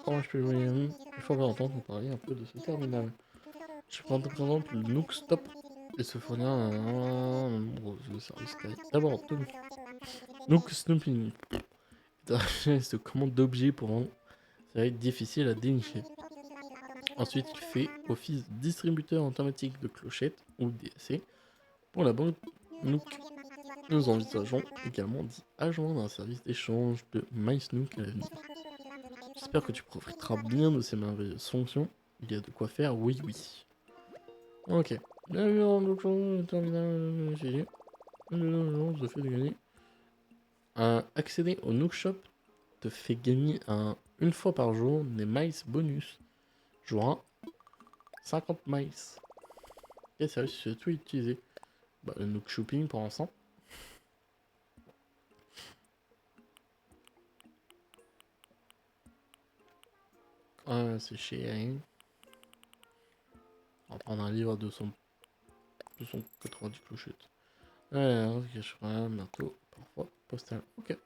Comment je peux jouer? Il faudrait entendre parler un peu de ce terminal. Je prends par exemple le Nook Stop et se fournir un gros service carré. D'abord, Nook Snooping. De commande d'objets pour un service difficile à dénicher. Ensuite, il fait office de distributeur automatique de clochettes ou DSC pour la banque Nook. Nous envisageons également d'y adjoindre un service d'échange de MySnook à l'avenir. J'espère que tu profiteras bien de ces merveilleuses fonctions. Il y a de quoi faire, oui. Ok. Ça fait gagner. Accéder au Nook Shop te fait gagner une fois par jour des miles bonus. Jour 1, 50 miles. Quel service tu as tout utilisé? Bah, le Nook Shopping pour l'instant. Ah, c'est chiant. On va prendre un livre de son 290 clochettes. Alors, cache-rien, bientôt, parfois, postal. Ok.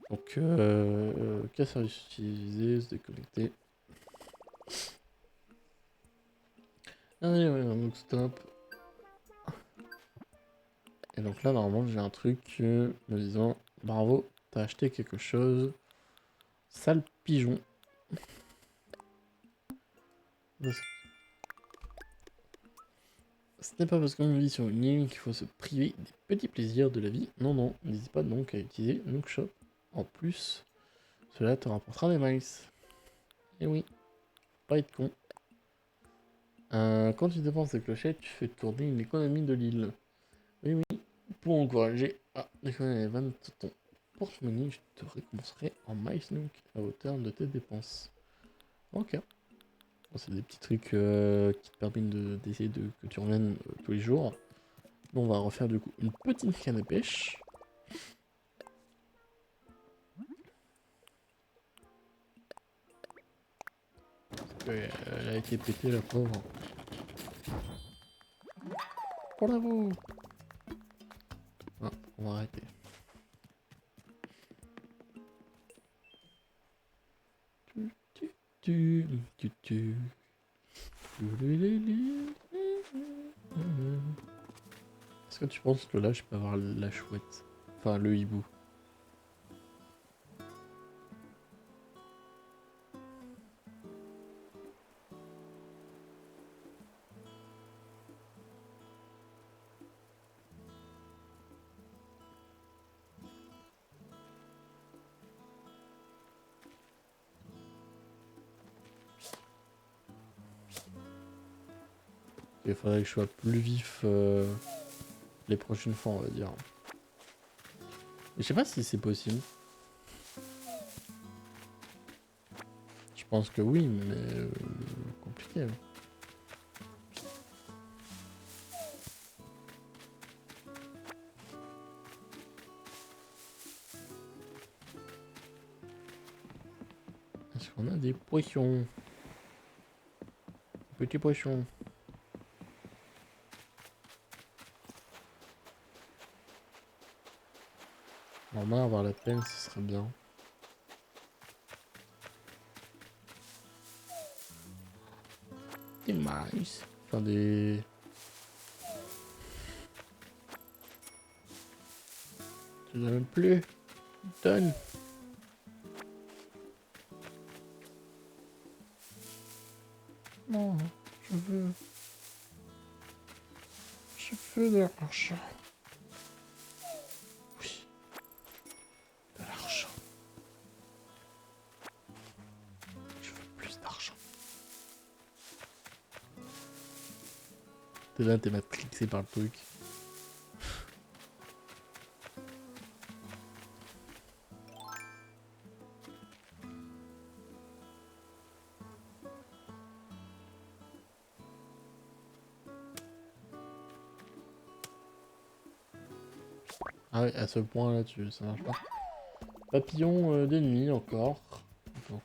Donc, quel service utiliser, se déconnecter. Allez, ouais, donc stop. Et donc là, normalement, j'ai un truc me disant bravo, t'as acheté quelque chose. Sale pigeon. Ce n'est pas parce qu'on vit sur une île qu'il faut se priver des petits plaisirs de la vie. Non, non, n'hésite pas donc à utiliser Nook Shop. En plus, cela te rapportera des miles. Et oui, pas être con. Quand tu dépenses des clochettes, tu fais tourner une économie de l'île. Oui, oui, pour encourager à décoller les vannes de ton porte-monnaie, je te récompenserai en miles Nook à hauteur de tes dépenses. Ok. Bon, c'est des petits trucs qui te permettent d'essayer que tu reviennes tous les jours. Nous, on va refaire du coup une petite canne à pêche. Ouais, elle a été pétée, la pauvre. Bravo. Ah, on va arrêter. Est-ce que tu penses que là, je peux avoir la chouette? Enfin, le hibou. Il faudrait que je sois plus vif les prochaines fois, on va dire. Je sais pas si c'est possible. Je pense que oui, mais compliqué. Est-ce qu'on a des poissons? Petits poissons. Normalement, avoir la peine, ce serait bien. Des maïs. Enfin, des... Tu n'as même plus. Donne. Non, je veux... Je veux de l'argent. Oui. De l'argent. Je veux plus d'argent. T'es là, t'es matrixé par le truc. Ah ouais, à ce point là, ça marche pas. Papillon d'ennemi encore. Donc,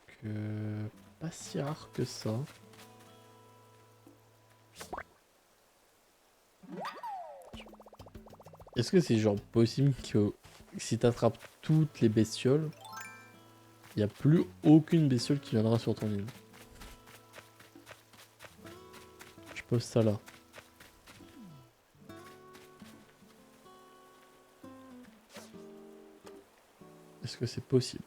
pas si rare que ça. Est-ce que c'est genre possible que si t'attrapes toutes les bestioles, il n'y a plus aucune bestiole qui viendra sur ton île? Je pose ça là. Est-ce que c'est possible?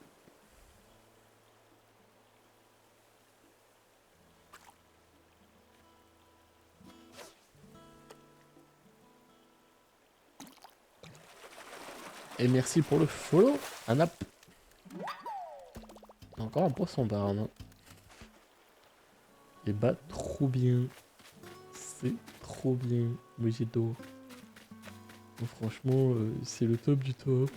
Et merci pour le follow, Anap. Encore un poisson barne. Et bah, trop bien. C'est trop bien, Mojito. Bon, franchement, c'est le top du top.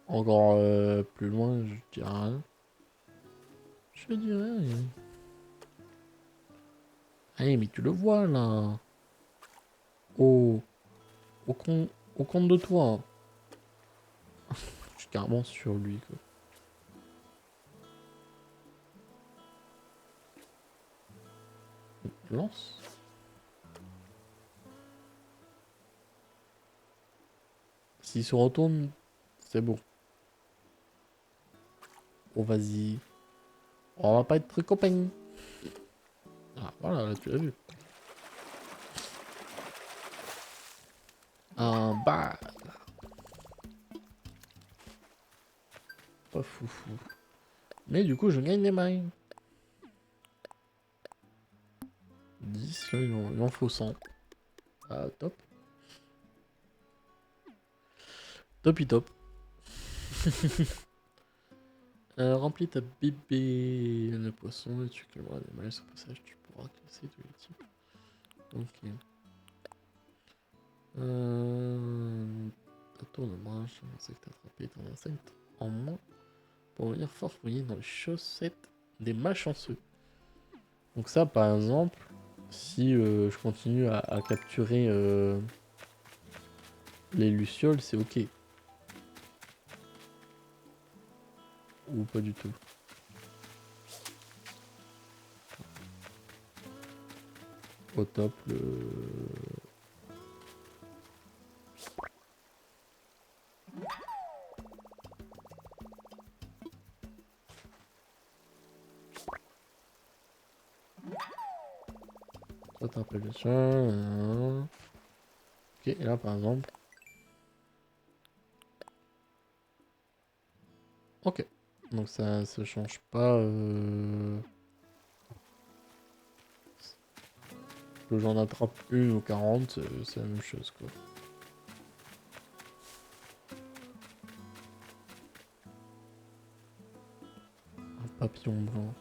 Encore plus loin, je dirais rien. Je dirais rien. Allez, mais tu le vois là. Oh, au compte de toi. Je suis carrément sur lui quoi. Lance. S'il se retourne, c'est bon. Oh, vas-y. On va pas être très copains. Ah, voilà, là, tu l'as vu. Un bar. Pas foufou. Mais du coup, je gagne des mailles. 10, là, il en faut 100. Ah, top. Topi top. Remplis ta bébé de poisson et tu calmeras des malaises au passage. Tu pourras casser tous les types. Ok. Tour de branche, un insecte attrapé, ton insecte en moins pour venir fort fouiller dans les chaussettes des malchanceux. Donc ça, par exemple, si je continue à capturer les lucioles, c'est ok. Ou pas du tout. Au top, le... Ça t'appelle bien sûr. Ok, et là par exemple. Ok. Donc ça change pas. Que j'en attrape une ou 40, c'est la même chose quoi. Un papillon blanc.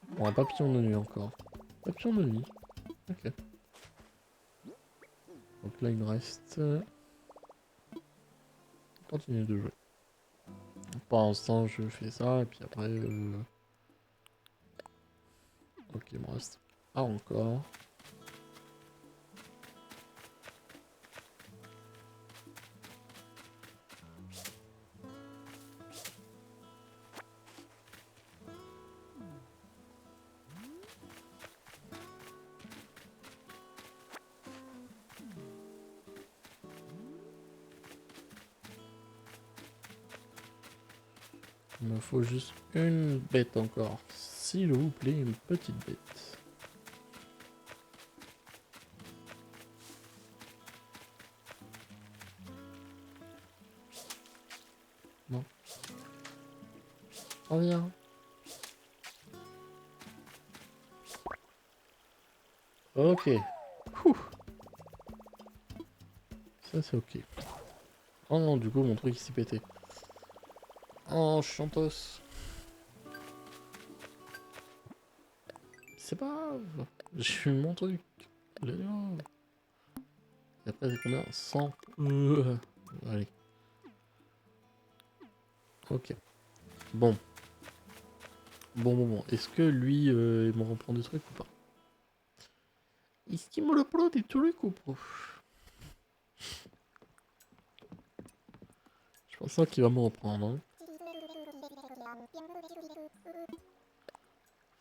Bon, un papillon de nuit encore. Papillon de nuit. Ok. Donc là il me reste... Continue de jouer. Pour l'instant je fais ça et puis après... Ok, il me reste... Ah encore. Il me faut juste une bête encore. S'il vous plaît, une petite bête. Non. Reviens. Ok. Ouh. Ça c'est ok. Oh non, du coup mon truc il s'est pété. Oh, chantos. C'est pas grave. J'ai eu mon truc. Léo. Et après c'est combien 100. Allez. Ok. Bon. Bon. Est-ce que lui, il me reprend des trucs ou pas? Est-ce qu'il me reprend des trucs ou pas? Je pense qu'il va me reprendre. Hein.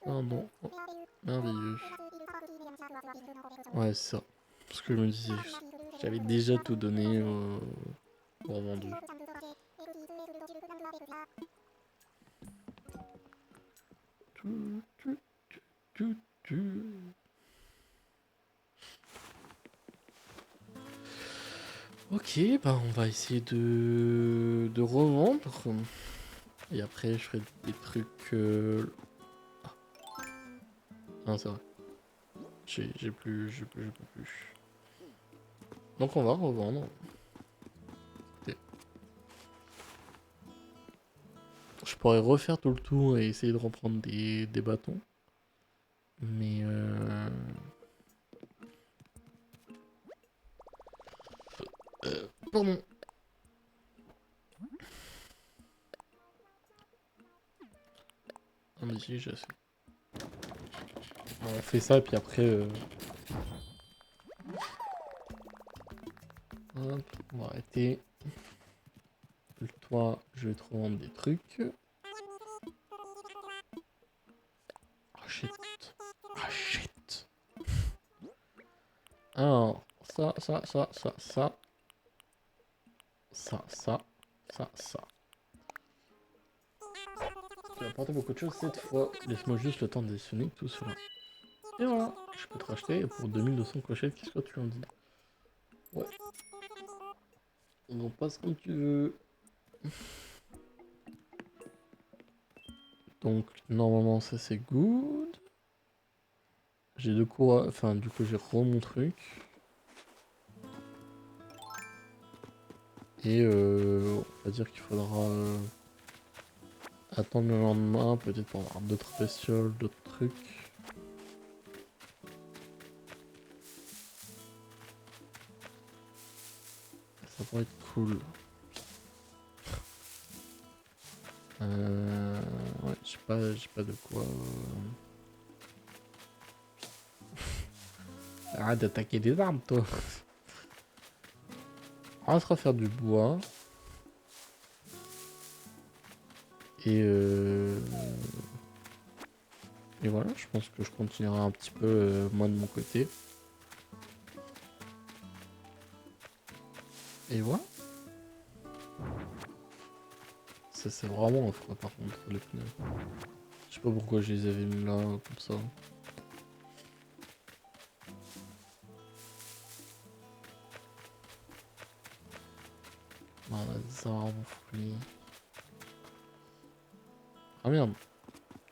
Pardon. Oh, merveilleux. Ouais, c'est ça. Parce que je me disais, j'avais déjà tout donné au vendu. Ok, bah on va essayer de revendre. Et après, je ferai des trucs... Ah. Non, c'est vrai. J'ai plus, je peux plus. Donc on va revendre. Ok. Je pourrais refaire tout le tour et essayer de reprendre des bâtons. Mais pardon. Ah mais si, j'ai assez. On fait ça et puis après... Hop, on va arrêter. Toi, je vais te revendre des trucs. shit. Ah shit. Alors, ça. Tu vas apporter beaucoup de choses cette fois. Laisse-moi juste le temps d'additionner tout cela. Et voilà, je peux te racheter pour 2200 clochettes. Qu'est-ce que tu en dis? Ouais. On passe comme tu veux. Donc, normalement, ça c'est good. J'ai de quoi. Enfin, du coup, j'ai re mon truc. Et on va dire qu'il faudra attendre le lendemain, peut-être pour avoir d'autres bestioles, d'autres trucs. Ça pourrait être cool. Ouais, j'ai pas de quoi. Arrête d'attaquer des armes, toi. On va se refaire du bois. Et voilà, je pense que je continuerai un petit peu moi de mon côté. Et voilà. Ça c'est vraiment affreux par contre les pneus. Je sais pas pourquoi je les avais mis là comme ça. Voilà, des arbres, fruits. Ah merde.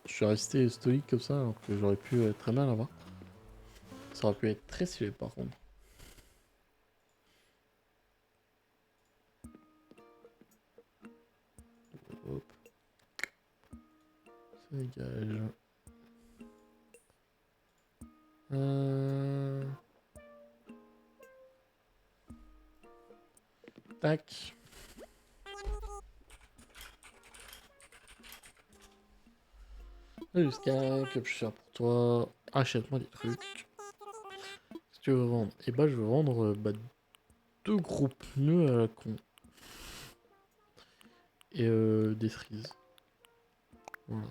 Je suis resté stoïque comme ça alors que j'aurais pu très mal là-bas. Ça aurait pu être très stylé par contre. Hop. Ça dégage. Tac. Jusqu'à que je suis cher pour toi. Achète-moi des trucs. Qu'est-ce que tu veux vendre? Et bah je veux vendre 2 gros pneus à la con. Et des cerises. Voilà.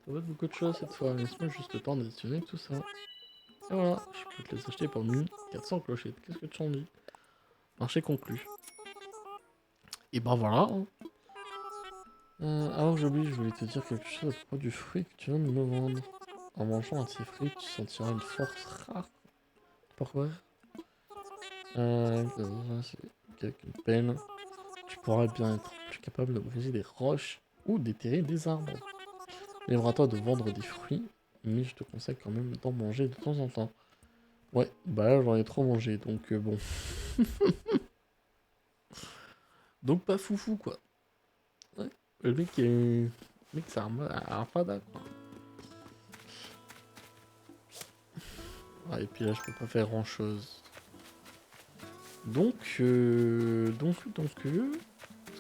Ça va être beaucoup de choses cette fois. Laisse-moi juste le temps d'additionner tout ça. Et voilà, je peux te les acheter pour 1400 clochettes. Qu'est-ce que tu en dis? Marché conclu. Et bah voilà. Hein. Alors j'oublie, je voulais te dire quelque chose à propos du fruit que tu viens de me vendre. En mangeant un de ces fruits, tu sentiras une force rare. Pourquoi? C'est quelqu'une peine. Tu pourrais bien être plus capable de briser des roches ou d'éterrer des arbres. Libre à toi de vendre des fruits, mais je te conseille quand même d'en manger de temps en temps. Ouais, bah là j'en ai trop mangé, donc bon. Donc pas foufou quoi. Ouais, le mec est... Le mec c'est un fada quoi. Ah, et puis là je peux pas faire grand chose. Donc, est-ce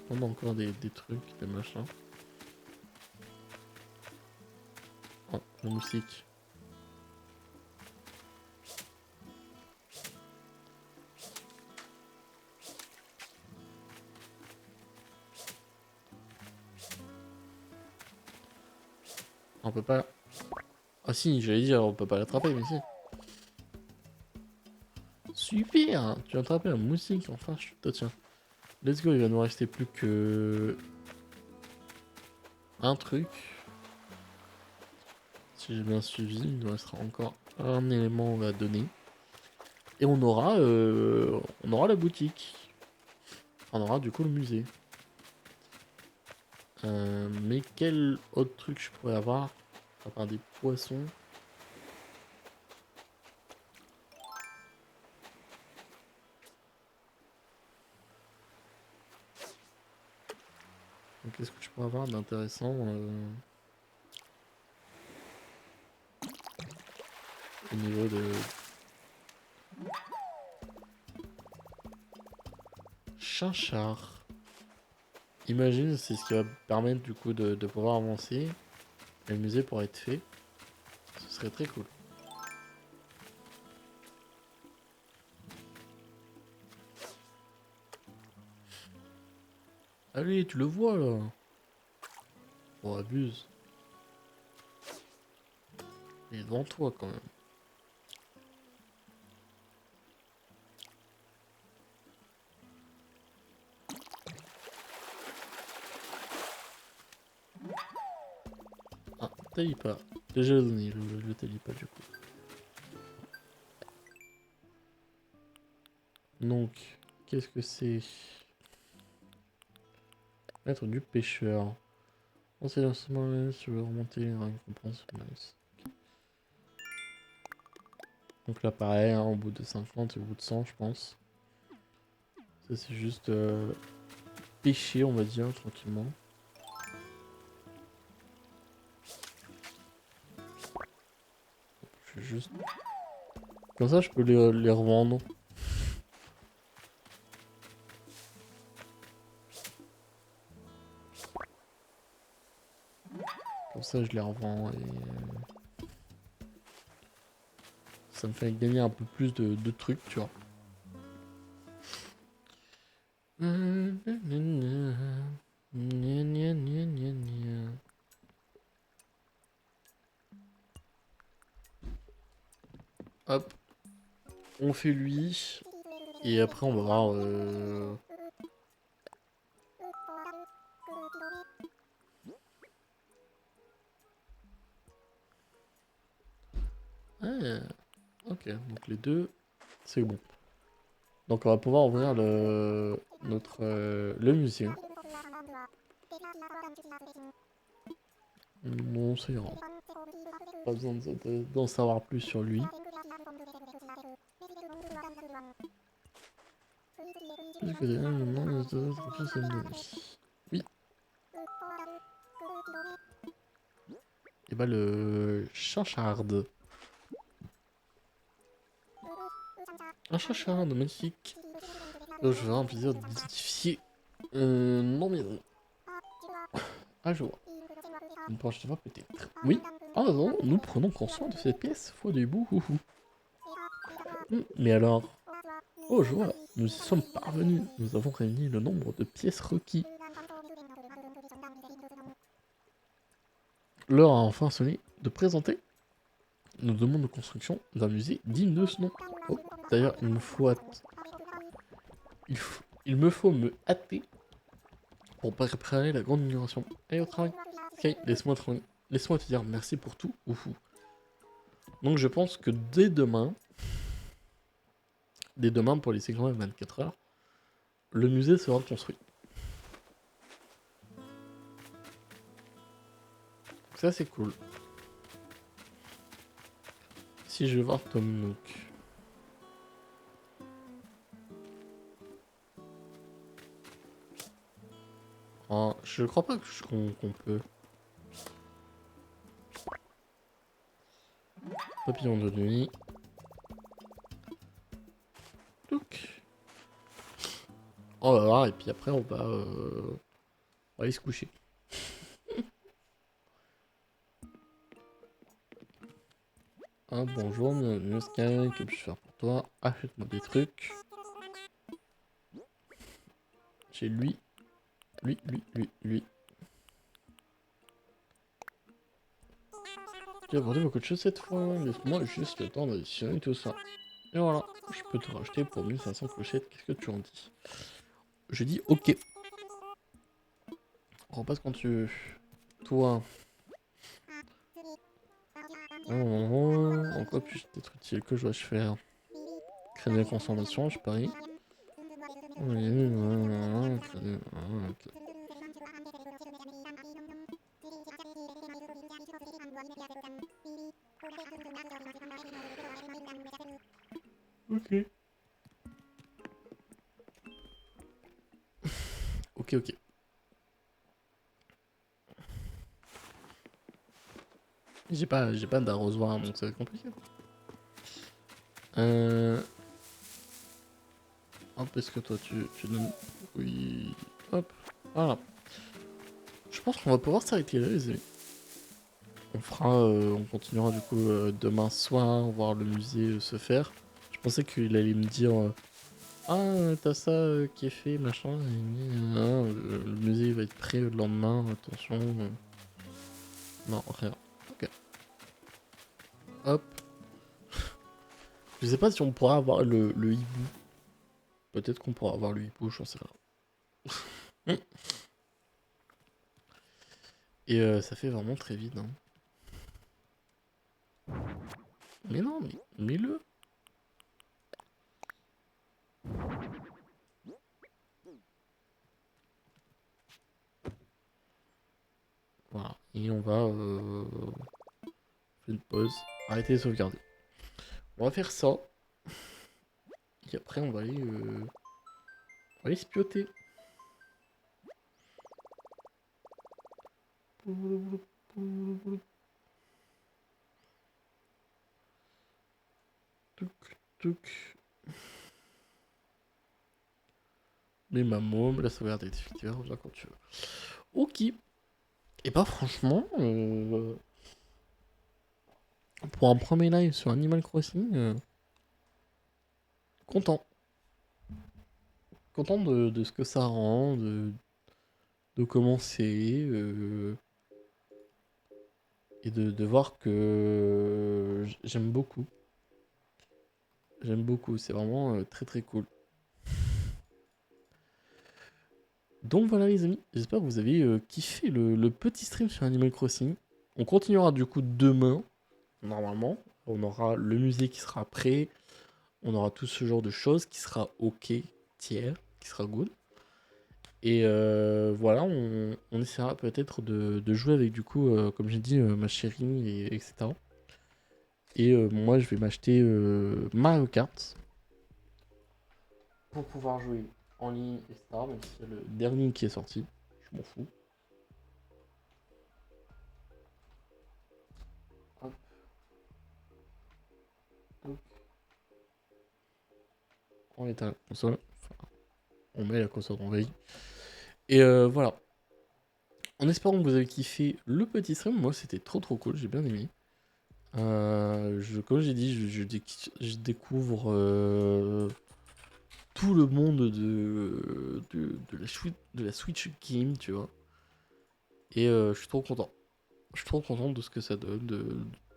qu'on a encore des trucs, des machins? Oh, le moustique. On peut pas... Ah si, j'allais dire, on peut pas l'attraper, mais si. Super! Tu as attrapé un moustique, enfin, je te tiens. Let's go, il va nous rester plus que... un truc. Si j'ai bien suivi, il nous restera encore un élément à donner. Et on aura la boutique. On aura du coup le musée. Mais quel autre truc je pourrais avoir? À part des poissons. Qu'est-ce que je pourrais avoir d'intéressant au niveau de... Chinchard. Imagine, c'est ce qui va permettre du coup de pouvoir avancer. Et le musée pourrait être fait. Ce serait très cool. Allez, tu le vois là. Oh, abuse. Il est devant toi quand même. Ah, Talipa. Déjà donné le Talipa du coup. Donc, qu'est-ce que c'est? Maître du pêcheur. On sait l'instrument, je veux remonter la récompense. Nice. Donc là pareil, hein, au bout de 50 et au bout de 100 je pense. Ça c'est juste pêcher on va dire tranquillement. Je vais juste... Comme ça je peux les revendre. Comme ça je les revends et... ça me fait gagner un peu plus de trucs tu vois. Hop. On fait lui. Et après on va voir... Ah, ok, donc les deux, c'est bon. Donc on va pouvoir ouvrir le musée. Bon, ça ira. Pas besoin d'en savoir plus sur lui. Oui. Et bah le Chancharde. Un Chancharde magnifique. Je vais avoir un plaisir d'identifier non mais ah je vois. Une prochaine fois peut-être. Oui. Ah non, nous prenons conscience de cette pièce. Faut du bout. Mais alors... Oh je vois, nous y sommes parvenus. Nous avons réuni le nombre de pièces requis. L'heure a enfin sonné de présenter nos demandes de construction d'un musée digne de ce nom. Oh, d'ailleurs, il me faut me hâter pour préparer la grande inauguration. Allez au travail. Ok, laisse-moi te dire merci pour tout. Oufou. Donc je pense que dès demain pour les 24 heures, le musée sera construit. Ça c'est cool. Si je vais voir Tom Nook. Oh, je crois pas qu'on peut. Papillon de nuit. Look. Oh là là, et puis après on va aller se coucher. Ah bonjour, Sky, que puis-je faire pour toi? Achète-moi des trucs. J'ai lui. J'ai abordé beaucoup de choses cette fois, laisse-moi juste le temps d'additionner tout ça. Et voilà, je peux te racheter pour 1500 clochettes, qu'est-ce que tu en dis? Je dis ok. Repasse quand tu veux. Toi. En quoi puis-je être utile? Que dois-je faire? Créer des consommations, je parie. Ok. Ok. J'ai pas d'arrosoir, donc ça va être compliqué. Hop, est-ce que toi tu donnes... Oui... Hop, voilà. Je pense qu'on va pouvoir s'arrêter là, les amis. On continuera du coup demain soir, voir le musée se faire. Je pensais qu'il allait me dire... ah, t'as ça qui est fait, machin. Le musée va être prêt le lendemain, attention. Non, rien. Ok. Hop. Je sais pas si on pourra avoir le hibou. Peut-être qu'on pourra avoir le hibou, j'en sais rien. Et ça fait vraiment très vite. Hein. Mais non, mais mets-le. Voilà. Et on va faire une pause. Arrêtez de sauvegarder. On va faire ça. Et après, on va aller spioter. Touc, touc. Mais ma môme, la sauvegarde est effectuée, reviens quand tu veux. Ok. Et bah franchement, pour un premier live sur Animal Crossing, content. Content de ce que ça rend, de comment c'est, et de voir que j'aime beaucoup. J'aime beaucoup, c'est vraiment très très cool. Donc voilà les amis, j'espère que vous avez kiffé le petit stream sur Animal Crossing. On continuera du coup demain, normalement. On aura le musée qui sera prêt, on aura tout ce genre de choses qui sera ok, tiers, qui sera good. Et voilà, on essaiera peut-être de jouer avec du coup, comme j'ai dit, ma chérie, et, etc. Et moi je vais m'acheter Mario Kart pour pouvoir jouer en ligne, etc. Même si c'est le dernier qui est sorti, je m'en fous. Hop. Hop. On éteint la console. Enfin, on met la console en veille. Et voilà. En espérant que vous avez kiffé le petit stream, moi c'était trop trop cool, j'ai bien aimé. Comme j'ai dit, je découvre tout le monde de la Switch Game, tu vois. Et je suis trop content. Je suis trop content de ce que ça donne,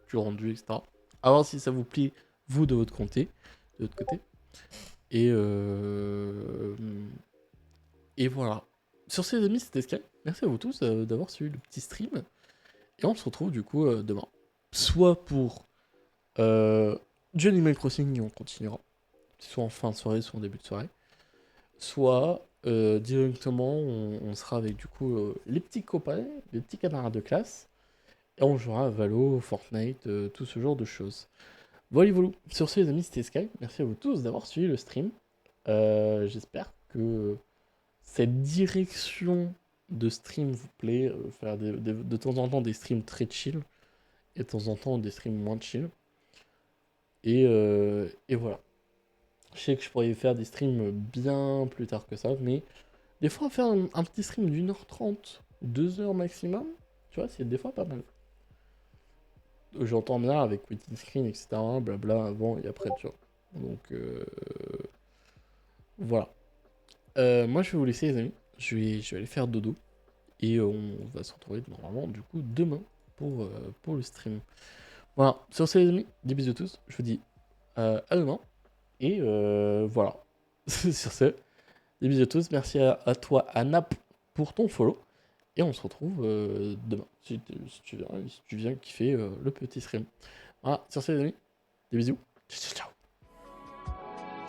du rendu, etc. A voir si ça vous plaît, vous, de votre côté. Et, et voilà. Sur ces amis, c'était Sky. Merci à vous tous d'avoir suivi le petit stream. Et on se retrouve du coup demain. Soit pour du Animal Crossing et on continuera. Soit en fin de soirée, soit en début de soirée. Soit directement on sera avec du coup les petits copains, les petits camarades de classe. Et on jouera à Valo, Fortnite, tout ce genre de choses. Voilà, voilà. Sur ce les amis, c'était Sky. Merci à vous tous d'avoir suivi le stream. J'espère que cette direction de stream vous plaît. Faire de temps en temps des streams très chill. Et de temps en temps des streams moins chill. Et voilà. Je sais que je pourrais faire des streams bien plus tard que ça, mais des fois faire un petit stream d'1h30, 2h maximum, tu vois, c'est des fois pas mal. J'entends bien avec waiting screen, etc., blabla, avant et après, tu vois. Donc, voilà. Moi, je vais vous laisser, les amis. Je vais aller faire dodo. Et on va se retrouver normalement, du coup, demain pour le stream. Voilà. Sur ce, les amis, des bisous à tous. Je vous dis à demain. Et voilà. Sur ce, des bisous à tous. Merci à toi, Anap, pour ton follow. Et on se retrouve demain. Si tu viens kiffer le petit stream. Voilà. Sur ce, les amis, des bisous. Ciao, ciao, ciao.